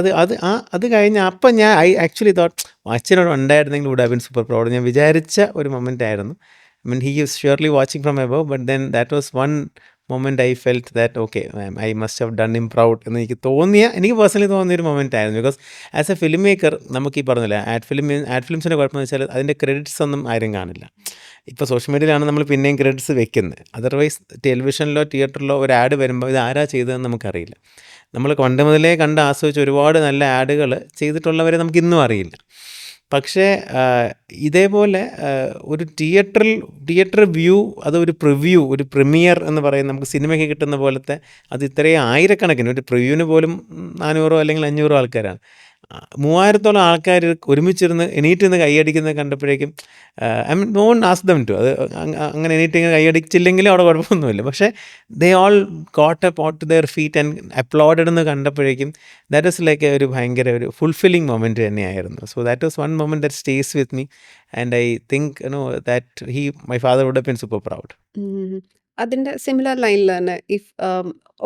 അത് കഴിഞ്ഞ് അപ്പം ഞാൻ ആക്ച്വലി തോട്ട് അച്ഛനോട് ഉണ്ടായിരുന്നെങ്കിൽ would have been super proud. ഞാൻ വിചാരിച്ച ഒരു മൊമെൻ്റ് ആയിരുന്നു. He is surely watching from above, but then that was one moment I felt that okay I must have done him proud എന്ന് എനിക്ക് പേഴ്സണലി തോന്നിയൊരു moment ആയിരുന്നു. Because as a film maker നമുക്ക് ഈ പറഞ്ഞില്ല, ആഡ് ഫിലിംസിൻ്റെ കുഴപ്പമെന്ന് വെച്ചാൽ അതിൻ്റെ ക്രെഡിറ്റ്സ് ഒന്നും ആരും കാണില്ല. ഇപ്പോൾ സോഷ്യൽ മീഡിയയിലാണ് നമ്മൾ പിന്നെയും ക്രെഡിറ്റ്സ് വെക്കുന്നത്. അതർവൈസ് ടെലിവിഷനിലോ തിയേറ്ററിലോ ഒരു ആഡ് വരുമ്പോൾ ഇത് ആരാ ചെയ്തതെന്ന് നമുക്കറിയില്ല. നമ്മൾ പണ്ട് മുതലേ കണ്ട് ആസ്വദിച്ച ഒരുപാട് നല്ല ആഡുകൾ ചെയ്തിട്ടുള്ളവരെ നമുക്ക് ഇന്നും അറിയില്ല. പക്ഷേ ഇതേപോലെ ഒരു തിയേറ്റർ വ്യൂ, അതൊരു പ്രിവ്യൂ, ഒരു പ്രീമിയർ എന്ന് പറയുന്നത് നമുക്ക് സിനിമയ്ക്ക് കിട്ടുന്ന പോലത്തെ, അത് ഇത്രയും ആയിരക്കണക്കിന്, ഒരു പ്രിവ്യൂവിന് പോലും 400 അല്ലെങ്കിൽ 500 ആൾക്കാരാണ്. 3000-ഓളം ആൾക്കാർ ഒരുമിച്ചിരുന്ന് എണീറ്റിരുന്ന് കൈയടിക്കുന്നത് കണ്ടപ്പോഴേക്കും I mean no one ask them to, അത് അങ്ങനെ എണീറ്റ് കൈയടിച്ചില്ലെങ്കിലും അവിടെ കുഴപ്പമൊന്നുമില്ല. പക്ഷേ they all got up on to their feet and applauded എന്ന് കണ്ടപ്പോഴേക്കും ദാറ്റ് വാസ് ലൈക്ക് ഒരു ഭയങ്കര ഒരു ഫുൾഫില്ലിംഗ് മൊമെൻറ്റ് തന്നെയായിരുന്നു. So that was one moment that stays with me and I think that my father would have been super proud. അതിൻ്റെ similar ലൈനിൽ തന്നെ if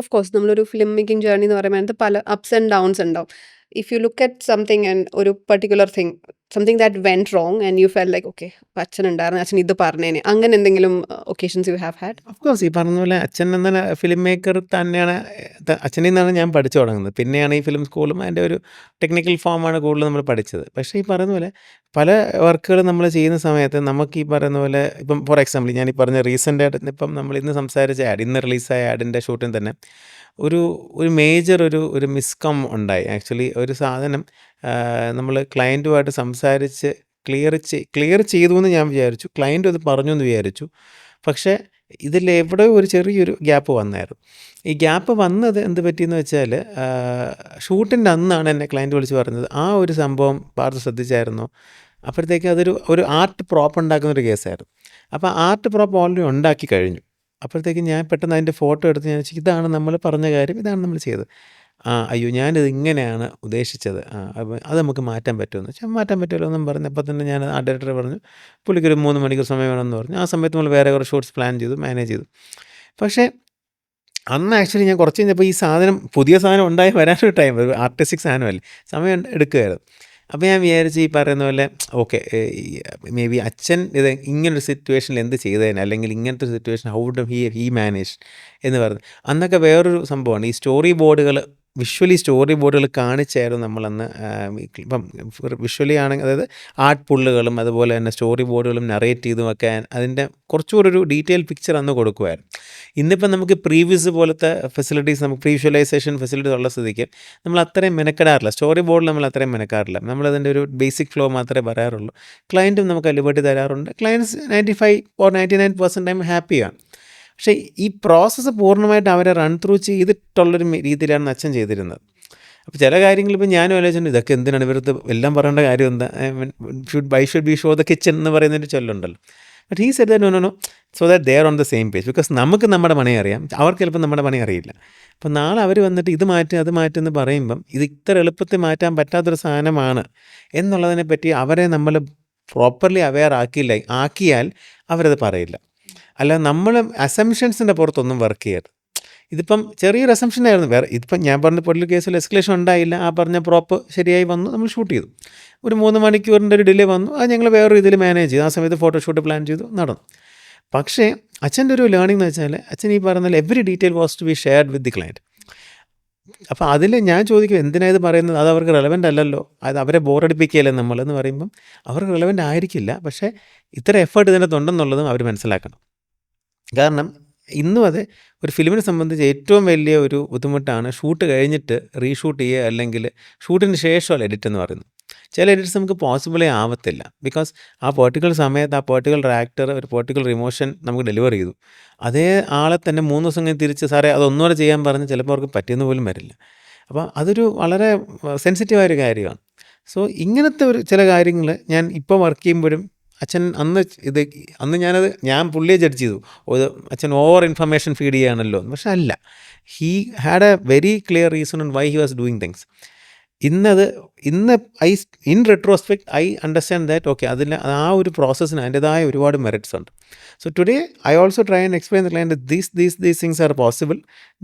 of course നമ്മളൊരു ഫിലിം മേക്കിംഗ് ജേർണി എന്ന് പറയുമ്പോൾ അതിനകത്ത് പല അപ്സ് ആൻഡ് ഡൗൺസ് ഉണ്ടാവും. If you look at something and ഒരു particular thing, something that went wrong and you fell like okay അച്ഛൻ ഉണ്ടായിരുന്നു, അച്ഛൻ ഇത് പറഞ്ഞേനെ, അങ്ങനെ എന്തെങ്കിലും occasions you have had? Of course ഈ പറഞ്ഞ പോലെ അച്ഛൻ എന്ന ഫിലിം മേക്കർ തന്നെയാണ്, അച്ഛനിൽ നിന്നാണ് ഞാൻ പഠിച്ചു തുടങ്ങുന്നത്. പിന്നെയാണ് ഈ ഫിലിം സ്കൂളും അതിൻ്റെ ഒരു ടെക്നിക്കൽ ഫോമാണ് കൂടുതൽ നമ്മൾ പഠിച്ചത്. പക്ഷേ ഈ പറയുന്ന പോലെ പല വർക്കുകൾ നമ്മൾ ചെയ്യുന്ന സമയത്ത് നമുക്ക് ഈ പറയുന്ന പോലെ ഇപ്പം ഫോർ എക്സാമ്പിൾ ഞാൻ ഈ പറഞ്ഞ റീസെൻ്റ് ആയിട്ട് ഇപ്പം നമ്മൾ ഇന്ന് സംസാരിച്ച ആഡ്, ഇന്ന് റിലീസായ ആഡിൻ്റെ ഷൂട്ടിന് തന്നെ ഒരു മേജർ ഒരു മിസ്കം ഉണ്ടായി. ആക്ച്വലി ഒരു സാധനം നമ്മൾ ക്ലയൻറ്റുമായിട്ട് സംസാരിച്ച് ക്ലിയർ ചെയ്തു എന്ന് ഞാൻ വിചാരിച്ചു, ക്ലയൻറ്റ് അത് പറഞ്ഞു എന്ന് വിചാരിച്ചു. പക്ഷേ ഇതിലെവിടെ ഒരു ചെറിയൊരു ഗ്യാപ്പ് വന്നായിരുന്നു. ഈ ഗ്യാപ്പ് വന്നത് എന്ത് പറ്റിയെന്ന് വെച്ചാൽ ഷൂട്ടിൻ്റെ അന്നാണ് എന്നെ ക്ലയൻറ്റ് വിളിച്ച് പറഞ്ഞത്, ആ ഒരു സംഭവം പാർത്ത് ശ്രദ്ധിച്ചായിരുന്നോ? അപ്പോഴത്തേക്ക് ഒരു ആർട്ട് പ്രോപ്പ് ഉണ്ടാക്കുന്നൊരു കേസായിരുന്നു. അപ്പോൾ ആർട്ട് പ്രോപ്പ് ഓൾറെഡി ഉണ്ടാക്കി കഴിഞ്ഞു. അപ്പോഴത്തേക്കും ഞാൻ പെട്ടെന്ന് അതിൻ്റെ ഫോട്ടോ എടുത്ത് ഞാൻ വെച്ചു, ഇതാണ് നമ്മൾ പറഞ്ഞ കാര്യം, ഇതാണ് നമ്മൾ ചെയ്തത്. അയ്യോ ഞാനിത് ഇങ്ങനെയാണ് ഉദ്ദേശിച്ചത്, അപ്പോൾ അത് നമുക്ക് മാറ്റാൻ പറ്റുമെന്ന് വെച്ചാൽ മാറ്റാൻ പറ്റുമല്ലോ എന്നും പറഞ്ഞ് അപ്പോൾ തന്നെ ഞാൻ ആ ഡയറക്ടറെ പറഞ്ഞു, പുള്ളിക്കൊരു 3 മണിക്കൂർ സമയം വേണമെന്ന് പറഞ്ഞു. ആ സമയത്ത് നമ്മൾ വേറെ കുറേ ഷോട്ട്സ് പ്ലാൻ ചെയ്തു, മാനേജ് ചെയ്തു. പക്ഷേ അന്ന് ആക്ച്വലി ഞാൻ കുറച്ച് കഴിഞ്ഞപ്പോൾ ഈ സാധനം, പുതിയ സാധനം ഉണ്ടായി വരാനൊരു ടൈം, ഒരു ആർട്ടിസ്റ്റിക് സാധനമല്ലേ, സമയം എടുക്കുമായിരുന്നു. അപ്പോൾ ഞാൻ വിചാരിച്ച് ഈ പറയുന്ന പോലെ ഓക്കെ മേ ബി അച്ഛൻ ഇത് ഇങ്ങനൊരു സിറ്റുവേഷനിൽ എന്ത് ചെയ്തേനെ, അല്ലെങ്കിൽ ഇങ്ങനത്തെ ഒരു situation how would he manage എന്ന് പറഞ്ഞു. അന്നൊക്കെ വേറൊരു സംഭവമാണ് ഈ സ്റ്റോറി ബോർഡുകൾ കാണിച്ചായിരുന്നു നമ്മളന്ന്. ഇപ്പം വിഷ്വലി ആണെങ്കിൽ അതായത് ആർട്ട് പുള്ളുകളും അതുപോലെ തന്നെ സ്റ്റോറി ബോർഡുകളും നറേറ്റ് ചെയ്തുമൊക്കെ അതിൻ്റെ കുറച്ചുകൂടെ ഒരു ഡീറ്റെയിൽ പിക്ചർ അന്ന് കൊടുക്കുമായിരുന്നു. ഇന്നിപ്പം നമുക്ക് പ്രീവിയസ് പോലത്തെ ഫെസിലിറ്റീസ്, നമുക്ക് പ്രീവിഷ്വലൈസേഷൻ ഫെസിലിറ്റീസ് ഉള്ള സ്ഥിതിക്ക് നമ്മൾ അത്രയും മെനക്കെടാറില്ല. സ്റ്റോറി ബോർഡിൽ നമ്മൾ അത്രയും മെനക്കാറില്ല. നമ്മളതിൻ്റെ ഒരു ബേസിക് ഫ്ലോ മാത്രമേ പറയാറുള്ളൂ. ക്ലയൻറ്റും നമുക്ക് ലിബർട്ടി തരാറുണ്ട്. ക്ലയൻറ്റ്സ് 95 or 99% ടൈം ഹാപ്പിയാണ്. പക്ഷേ ഈ പ്രോസസ്സ് പൂർണ്ണമായിട്ട് അവരെ റൺ ത്രൂ ചെയ്തിട്ടുള്ളൊരു രീതിയിലാണ് അച്ഛൻ ചെയ്തിരുന്നത്. അപ്പോൾ ചില കാര്യങ്ങൾ ഇപ്പോൾ ഞാനും ആലോചിച്ചിട്ടുണ്ട്, ഇതൊക്കെ എന്തിനാണ് ഇവർക്ക് എല്ലാം പറയേണ്ട കാര്യം എന്താ, should be show the kitchen എന്ന് പറയുന്നൊരു ചൊല്ലുണ്ടല്ലോ. But he said that no so that they are on the same page. Because നമുക്ക് നമ്മുടെ പണി അറിയാം, അവർക്ക് ചിലപ്പോൾ നമ്മുടെ പണി അറിയില്ല. അപ്പോൾ നാളെ അവർ വന്നിട്ട് ഇത് മാറ്റി അത് മാറ്റുമെന്ന് പറയുമ്പം ഇത് ഇത്ര എളുപ്പത്തിൽ മാറ്റാൻ പറ്റാത്തൊരു സാധനമാണ് എന്നുള്ളതിനെ പറ്റി അവരെ നമ്മൾ പ്രോപ്പർലി അവെയർ ആക്കിയാൽ അവരത് പറയില്ല. അല്ല നമ്മൾ അസംഷൻസിൻ്റെ പുറത്തൊന്നും വർക്ക് ചെയ്യരുത്. ഇതിപ്പം ചെറിയൊരു അസംഷനായിരുന്നു, വേറെ ഇതിപ്പം ഞാൻ പറഞ്ഞ പൊളിറ്റിക്കൽ കേസിൽ എസ്കലേഷൻ ഉണ്ടായില്ല, ആ പറഞ്ഞ പ്രോപ്പ് ശരിയായി വന്നു, നമ്മൾ ഷൂട്ട് ചെയ്തു. ഒരു 3 മണിക്കൂറിൻ്റെ ഒരു ഡിലേ വന്നു, അത് ഞങ്ങൾ വേറൊരു രീതിയിൽ മാനേജ് ചെയ്തു. ആ സമയത്ത് ഫോട്ടോഷൂട്ട് പ്ലാൻ ചെയ്തു, നടന്നു. പക്ഷേ അച്ഛൻ്റെ ഒരു ലേണിംഗ് എന്ന് വെച്ചാൽ അച്ഛൻ ഈ പറഞ്ഞാൽ every detail was to be shared with the client. അപ്പോൾ അതിൽ ഞാൻ ചോദിക്കും എന്തിനാണ് ഇത് പറയുന്നത്, അത് അവർക്ക് റെലവൻ്റ് അല്ലല്ലോ, അത് അവരെ ബോറടിപ്പിക്കുകയല്ലേ നമ്മളെന്ന് പറയുമ്പം അവർക്ക് റെലവൻ്റ് ആയിരിക്കില്ല. പക്ഷേ ഇത്ര എഫേർട്ട് ഇതിനകത്തുണ്ടെന്നുള്ളതും അവർ മനസ്സിലാക്കണം. കാരണം ഇന്നും അത് ഒരു ഫിലിമിനെ സംബന്ധിച്ച് ഏറ്റവും വലിയ ഒരു ബുദ്ധിമുട്ടാണ് ഷൂട്ട് കഴിഞ്ഞിട്ട് റീഷൂട്ട് ചെയ്യുക, അല്ലെങ്കിൽ ഷൂട്ടിന് ശേഷമുള്ള എഡിറ്റ് എന്ന് പറയുന്നത്. ചില എഡിറ്റ്സ് നമുക്ക് പോസിബിളേ ആവത്തില്ല. ബിക്കോസ് ആ പെർട്ടിക്കുലർ സമയത്ത് ആ പെർട്ടിക്കുലർ ആക്ടർ ഒരു പെർട്ടിക്കുലർ ഇമോഷൻ നമുക്ക് ഡെലിവർ ചെയ്തു. അതേ ആളെ തന്നെ 3 ദിവസം കഴിഞ്ഞ് തിരിച്ച് സാറേ അതൊന്നുകൂടെ ചെയ്യാൻ പറഞ്ഞ് ചിലപ്പോൾ അവർക്ക് പറ്റിയെന്ന് പോലും വരില്ല. അപ്പോൾ അതൊരു വളരെ സെൻസിറ്റീവായൊരു കാര്യമാണ്. സോ ഇങ്ങനത്തെ ചില കാര്യങ്ങൾ ഞാൻ ഇപ്പോൾ വർക്ക് ചെയ്യുമ്പോഴും അച്ഛൻ ഞാൻ പുള്ളിയെ ജഡ്ജ് ചെയ്തു, അച്ഛൻ ഓവർ ഇൻഫർമേഷൻ ഫീഡ് ചെയ്യുകയാണല്ലോ. പക്ഷെ അല്ല, he had a very clear reason on why he was doing things. In retrospect I understand that okay, ആ ഒരു പ്രോസസ്സിന് അതിൻ്റെതായ ഒരുപാട് മെറിറ്റ്സ് ഉണ്ട്. So today I also try and explain the client these things are possible,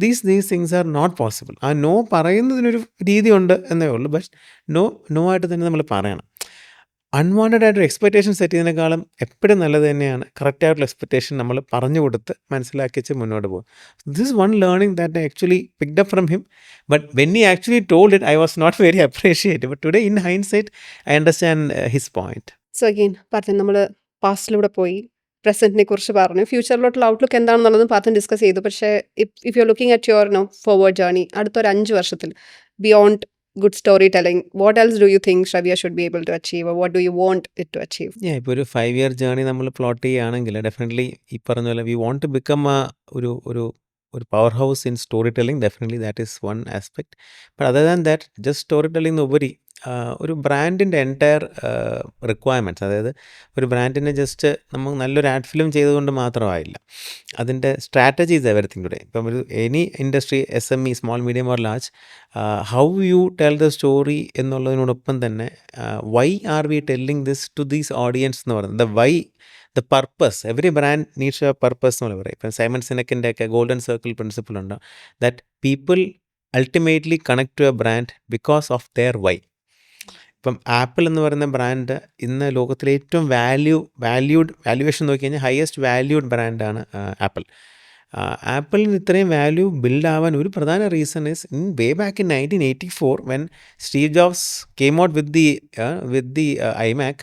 these things are not possible. ആ no പറയുന്നതിനൊരു രീതിയുണ്ട് എന്നേ ഉള്ളൂ. ബട്ട് നോ ആയിട്ട് തന്നെ നമ്മൾ പറയണം. അൺവാണ്ടഡ് ആയിട്ടൊരു എക്സ്പെക്റ്റേഷൻ സെറ്റ് ചെയ്യുന്നതിനേക്കാളും എപ്പോഴും നല്ലത് തന്നെയാണ് കറക്റ്റായിട്ടുള്ള എക്സ്പെക്റ്റേഷൻ നമ്മൾ പറഞ്ഞു കൊടുത്ത് മനസ്സിലാക്കിച്ച് മുന്നോട്ട് പോകും. This one learning that I actually picked up from him. But when he actually told it I was not very appreciate. But today in hindsight I understand his point. So again പറഞ്ഞു നമ്മൾ പാസ്റ്റിലൂടെ പോയി പ്രസന്റിനെ കുറിച്ച് പറഞ്ഞു. ഫ്യൂച്ചറിലോട്ടുള്ള outlook എന്താണെന്നുള്ളതും പാത്തും discuss ചെയ്തു. പക്ഷേ if you are looking at your forward journey, അടുത്തൊരു 5 വർഷത്തിൽ beyond good story telling, what else do you think Shravya should be able to achieve, what do you want it to achieve? ഇപ്പോൾ ഒരു 5 year journey നമ്മൾ plot ചെയ്യുകയാണെങ്കിൽ definitely ഈ പറഞ്ഞ പോലെ V want to become ഒരു ഒരു ഒരു power house in story telling. Definitely that is one aspect. But other than that just story telling ഉപരി ഒരു ബ്രാൻഡിൻ്റെ എൻറ്റയർ റിക്വയർമെൻറ്റ്സ്, അതായത് ഒരു ബ്രാൻഡിനെ ജസ്റ്റ് നമുക്ക് നല്ലൊരു ആഡ് ഫിലിം ചെയ്തുകൊണ്ട് മാത്രമായില്ല, അതിൻ്റെ സ്ട്രാറ്റജീസ് എവറിത്തിങ് ടുഡേ. ഇപ്പം ഒരു any industry, SME, small medium or large, how you tell the story എന്നുള്ളതിനോടൊപ്പം തന്നെ why are we telling this to these audience എന്ന് പറയുന്നത്, the why, the purpose. Every brand needs a purpose എന്ന് പറയും. ഇപ്പം Simon സിനക്കിൻ്റെ ഒക്കെ ഗോൾഡൻ സർക്കിൾ പ്രിൻസിപ്പിൾ ഉണ്ട്, that people ultimately connect to a brand because of their why. ഇപ്പം Apple എന്ന് പറയുന്ന ബ്രാൻഡ് ഇന്ന് ലോകത്തിലെ ഏറ്റവും വാല്യുവേഷൻ നോക്കി കഴിഞ്ഞാൽ ഹയസ്റ്റ് വാല്യൂഡ് ബ്രാൻഡാണ് ആപ്പിൾ. ആപ്പിളിന് ഇത്രയും വാല്യൂ ബിൽഡ് ആവാൻ ഒരു പ്രധാന reason is in way back in 1984 when Steve jobs came out with the iMac.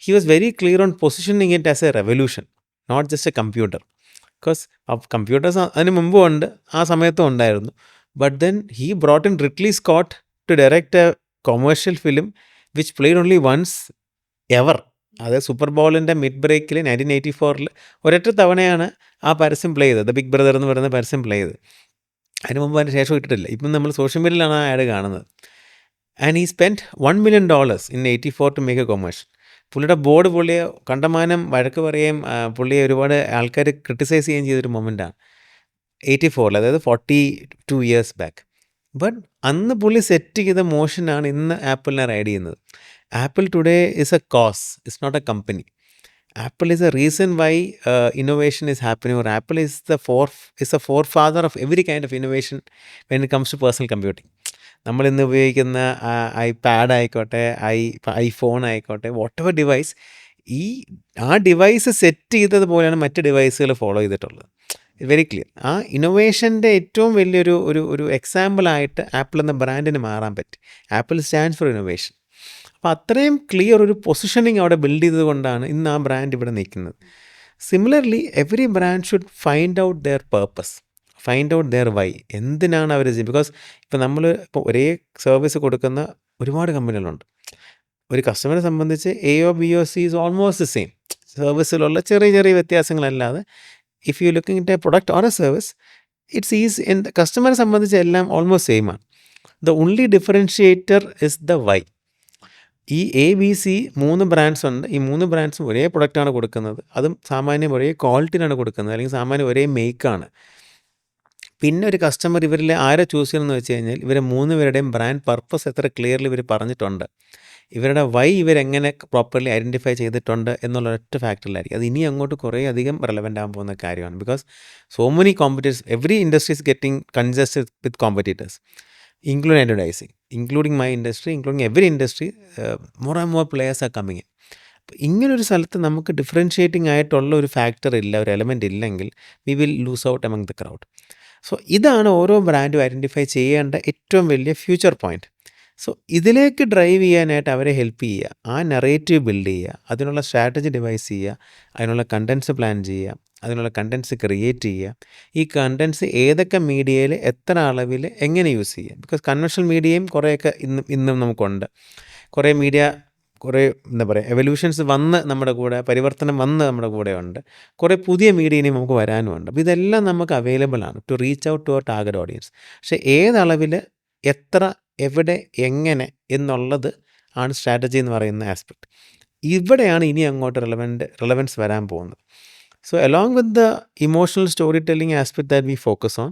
He was very clear on positioning it as a revolution, not just a computer. Because computers അതിന് മുമ്പും ഉണ്ട്, ആ സമയത്തും ഉണ്ടായിരുന്നു. But then he brought in Ridley Scott to direct a commercial film which played only once ever. അതായത് super ബോളിൻ്റെ mid ബ്രേക്കിൽ 1984 ഒരൊറ്റ തവണയാണ് ആ പരസ്യം പ്ലേ ചെയ്തത്, ബിഗ് ബ്രദർ എന്ന് പറയുന്ന പരസ്യം പ്ലേ ചെയ്തത്. അതിന് മുമ്പ് അതിന് ശേഷം ഇട്ടിട്ടില്ല. ഇപ്പം നമ്മൾ സോഷ്യൽ മീഡിയയിലാണ് ആ ആഡ് കാണുന്നത്. And he spend $1 million in 84 to make a commercial. പുള്ളിയുടെ ബോർഡ് പുള്ളിയെ കണ്ടമാനം വഴക്ക് പറയുകയും പുള്ളിയെ ഒരുപാട് ആൾക്കാർ ക്രിട്ടിസൈസ് ചെയ്യുകയും ചെയ്തൊരു മൊമെൻറ്റാണ് 84, അതായത് 42 years ബാക്ക്. ബട്ട് അന്ന് പുള്ളി സെറ്റ് ചെയ്ത മോഷനാണ് ഇന്ന് ആപ്പിളിനെ റൈഡ് ചെയ്യുന്നത്. Apple today is a cause, it's not a company. Apple is a reason why innovation is happening, or Apple is the forefather of every kind of innovation when it comes to personal computing. നമ്മളിന്ന് ഉപയോഗിക്കുന്ന iPad ആയിക്കോട്ടെ, iPhone ആയിക്കോട്ടെ, whatever device, ആ device set ചെയ്തതുപോലെയാണ് മറ്റ് ഡിവൈസുകൾ follow ചെയ്തിട്ടുള്ളത്. Very clear. ആ ഇന്നോവേഷൻ്റെ ഏറ്റവും വലിയൊരു ഒരു എക്സാമ്പിളായിട്ട് ആപ്പിൾ എന്ന ബ്രാൻഡിന് മാറാൻ പറ്റി. Apple stands for innovation. അപ്പോൾ അത്രയും ക്ലിയർ ഒരു പൊസിഷനിങ് അവിടെ ബിൽഡ് ചെയ്തുകൊണ്ടാണ് ഇന്ന് ആ ബ്രാൻഡ് ഇവിടെ നിൽക്കുന്നത്. Similarly every brand should find out their purpose, find out their why. എന്തിനാണ് അവർ ചെയ്യുന്നത്? ബിക്കോസ് ഇപ്പോൾ ഒരേ സർവീസ് കൊടുക്കുന്ന ഒരുപാട് കമ്പനികളുണ്ട്. ഒരു കസ്റ്റമറെ സംബന്ധിച്ച് AO BOC is almost the same. സർവീസിലുള്ള ചെറിയ ചെറിയ വ്യത്യാസങ്ങളല്ലാതെ if you looking it a product or a service, it's is കസ്റ്റമറെ സംബന്ധിച്ച് എല്ലാം ഓൾമോസ്റ്റ് സെയിം ആണ്. The only differentiator is the why. ഈ ABC 3 ബ്രാൻഡ്സ് ഉണ്ട്. ഈ 3 ബ്രാൻഡ്സും ഒരേ പ്രൊഡക്റ്റാണ് കൊടുക്കുന്നത്, അതും സാമാന്യം ഒരേ ക്വാളിറ്റിയിലാണ് കൊടുക്കുന്നത്, അല്ലെങ്കിൽ സാമാന്യം ഒരേ മേക്കാണ്. പിന്നെ ഒരു കസ്റ്റമർ ഇവരിൽ ആരെ ചൂസ് ചെയ്യണമെന്ന് വെച്ച് കഴിഞ്ഞാൽ ഇവരെ 3 പേരുടെയും ബ്രാൻഡ് പർപ്പസ് എത്ര ക്ലിയർലി ഇവർ പറഞ്ഞിട്ടുണ്ട്, ഇവരുടെ വൈ ഇവരെങ്ങനെ പ്രോപ്പർലി ഐഡൻറ്റിഫൈ ചെയ്തിട്ടുണ്ട് എന്നുള്ള ഒറ്റ ഫാക്ടറിലായിരിക്കും. അത് ഇനി അങ്ങോട്ട് കുറേ അധികം റെലവൻ്റ് ആകാൻ പോകുന്ന കാര്യമാണ്. Because so many competitors, every industry is getting congested with competitors, including advertising, including my industry, including every industry. More and more players are coming in. അപ്പോൾ ഇങ്ങനൊരു സ്ഥലത്ത് നമുക്ക് ഡിഫറൻഷിയേറ്റിംഗ് ആയിട്ടുള്ള ഒരു ഫാക്ടർ ഇല്ല, ഒരു എലമെൻ്റ് ഇല്ലെങ്കിൽ V will lose out among the crowd. So ഇതാണ് ഓരോ ബ്രാൻഡും ഐഡൻറ്റിഫൈ ചെയ്യേണ്ട ഏറ്റവും വലിയ ഫ്യൂച്ചർ പോയിൻറ്റ്. സോ ഇതിലേക്ക് ഡ്രൈവ് ചെയ്യാനായിട്ട് അവരെ ഹെൽപ്പ് ചെയ്യുക, ആ നെറേറ്റീവ് ബിൽഡ് ചെയ്യുക, അതിനുള്ള സ്ട്രാറ്റജി ഡിവൈസ് ചെയ്യുക, അതിനുള്ള കണ്ടൻസ് പ്ലാൻ ചെയ്യുക, അതിനുള്ള കണ്ടൻസ് ക്രിയേറ്റ് ചെയ്യുക, ഈ കണ്ടൻസ് ഏതൊക്കെ മീഡിയയിൽ എത്ര അളവിൽ എങ്ങനെ യൂസ് ചെയ്യുക. ബിക്കോസ് കൺവെൻഷണൽ മീഡിയയും കുറേയൊക്കെ ഇന്നും നമുക്കുണ്ട്. കുറേ മീഡിയ, കുറേ എന്താ പറയുക, എവല്യൂഷൻസ് വന്ന് നമ്മുടെ കൂടെ, പരിവർത്തനം വന്ന് നമ്മുടെ കൂടെ ഉണ്ട്. കുറേ പുതിയ മീഡിയ ഇനി നമുക്ക് വരാനുമുണ്ട്. അപ്പോൾ ഇതെല്ലാം നമുക്ക് അവൈലബിൾ ആണ് to reach out to our target audience. പക്ഷേ ഏതളവിൽ, എത്ര, എവിടെ, എങ്ങനെ എന്നുള്ളത് ആണ് സ്ട്രാറ്റജി എന്ന് പറയുന്ന ആസ്പെക്ട്. ഇവിടെയാണ് ഇനി അങ്ങോട്ട് റെലവൻസ് വരാൻ പോകുന്നത്. So along with the emotional story telling aspect that we focus on,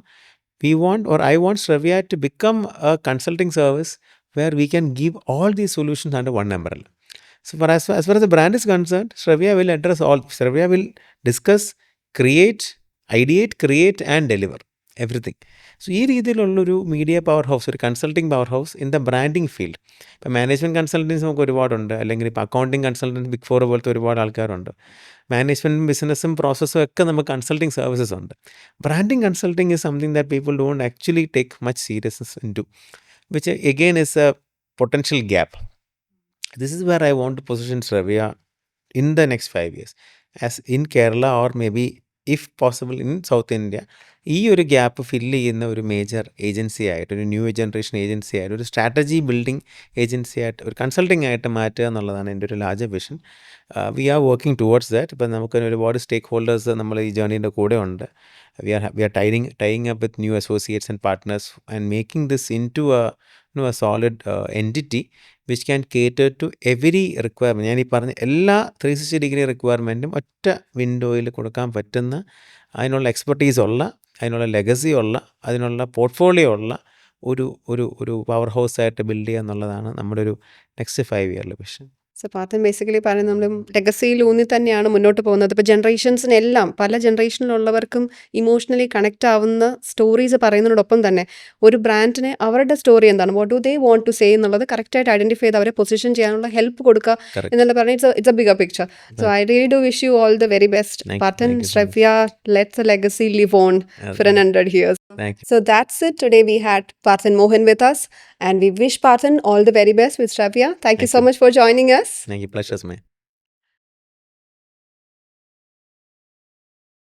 I want Shravya to become a consulting service where we can give all these solutions under one umbrella. So as far as the brand is concerned, Shravya will address all. Shravya will discuss, create, ideate, create and deliver everything. So ഈ രീതിയിലുള്ളൊരു media power house, ഒരു consulting power house in the branding field. ഇപ്പോൾ management consultants നമുക്ക് ഒരുപാടുണ്ട്, അല്ലെങ്കിൽ ഇപ്പോൾ accounting consultants, big four പോലത്തെ ഒരുപാട് ആൾക്കാരുണ്ട്. മാനേജ്മെൻറ്റും ബിസിനസ്സും പ്രോസസ്സും ഒക്കെ നമുക്ക് കൺസൾട്ടിങ് സർവീസസ് ഉണ്ട്. Branding consulting is something that people don't actually take much seriousness into, which again is a potential gap. This is where I want to position Shravya in the next 5 years. As in Kerala or may be if possible in south India ഈ ഒരു gap fill ചെയ്യുന്ന ഒരു major agency ആയിട്ട്, ഒരു new generation agency ആയിട്ട്, ഒരു strategy building agency ആയിട്ട്, ഒരു കൺസൾട്ടിംഗ് ആയിട്ട് മാറ്റുക എന്നുള്ളതാണ് എൻ്റെ ഒരു larger vision. We are working towards that. ഇപ്പം നമുക്ക് ഒരുപാട് സ്റ്റേക്ക് ഹോൾഡേഴ്സ് നമ്മൾ ഈ ജേർണീൻ്റെ കൂടെ ഉണ്ട്. We are tying up with new associates and partners and making this into a solid entity which can cater to every requirement. ഞാൻ ഈ പറഞ്ഞ എല്ലാ 360 ഡിഗ്രി റിക്വയർമെൻറ്റും ഒറ്റ വിൻഡോയിൽ കൊടുക്കാൻ പറ്റുന്ന, അതിനുള്ള എക്സ്പെർട്ടീസ് ഉള്ള, അതിനുള്ള ലെഗസി ഉള്ള, അതിനുള്ള പോർട്ട്ഫോളിയോ ഉള്ള ഒരു ഒരു ഒരു പവർ ഹൗസ് ആയിട്ട് ബിൽഡ് ചെയ്യുക എന്നുള്ളതാണ് നമ്മുടെ ഒരു next 5 ഇയറിലെ vision. So Pathan basically പറയുന്നത് നമ്മൾ ലെഗസിയിൽ ഊന്നി തന്നെയാണ് മുന്നോട്ട് പോകുന്നത്. ഇപ്പോൾ ജനറേഷൻസിനെല്ലാം പല ജനറേഷനിലുള്ളവർക്കും ഇമോഷണലി കണക്റ്റ് ആവുന്ന സ്റ്റോറീസ് പറയുന്നതിനോടൊപ്പം തന്നെ ഒരു ബ്രാൻഡിനെ അവരുടെ സ്റ്റോറി എന്താണ്, what do they want to say എന്നുള്ളത് കറക്റ്റായിട്ട് ഐഡൻറ്റിഫൈ ചെയ്ത് അവരെ പൊസിഷൻ ചെയ്യാനുള്ള ഹെൽപ്പ് കൊടുക്കുക Correct. എന്നുള്ള പറഞ്ഞാൽ it's a bigger picture. So I really do wish you all the very best. Thank you. Pathan, Thank you so much. Shravya, let's a legacy live on for 100 years. Thank you. So that's it. Today we had Parthan Mohan with us, and we wish Parthan all the very best with Shravya. Thank you Thank so you. much for joining us. Thank you. Pleasure's mine.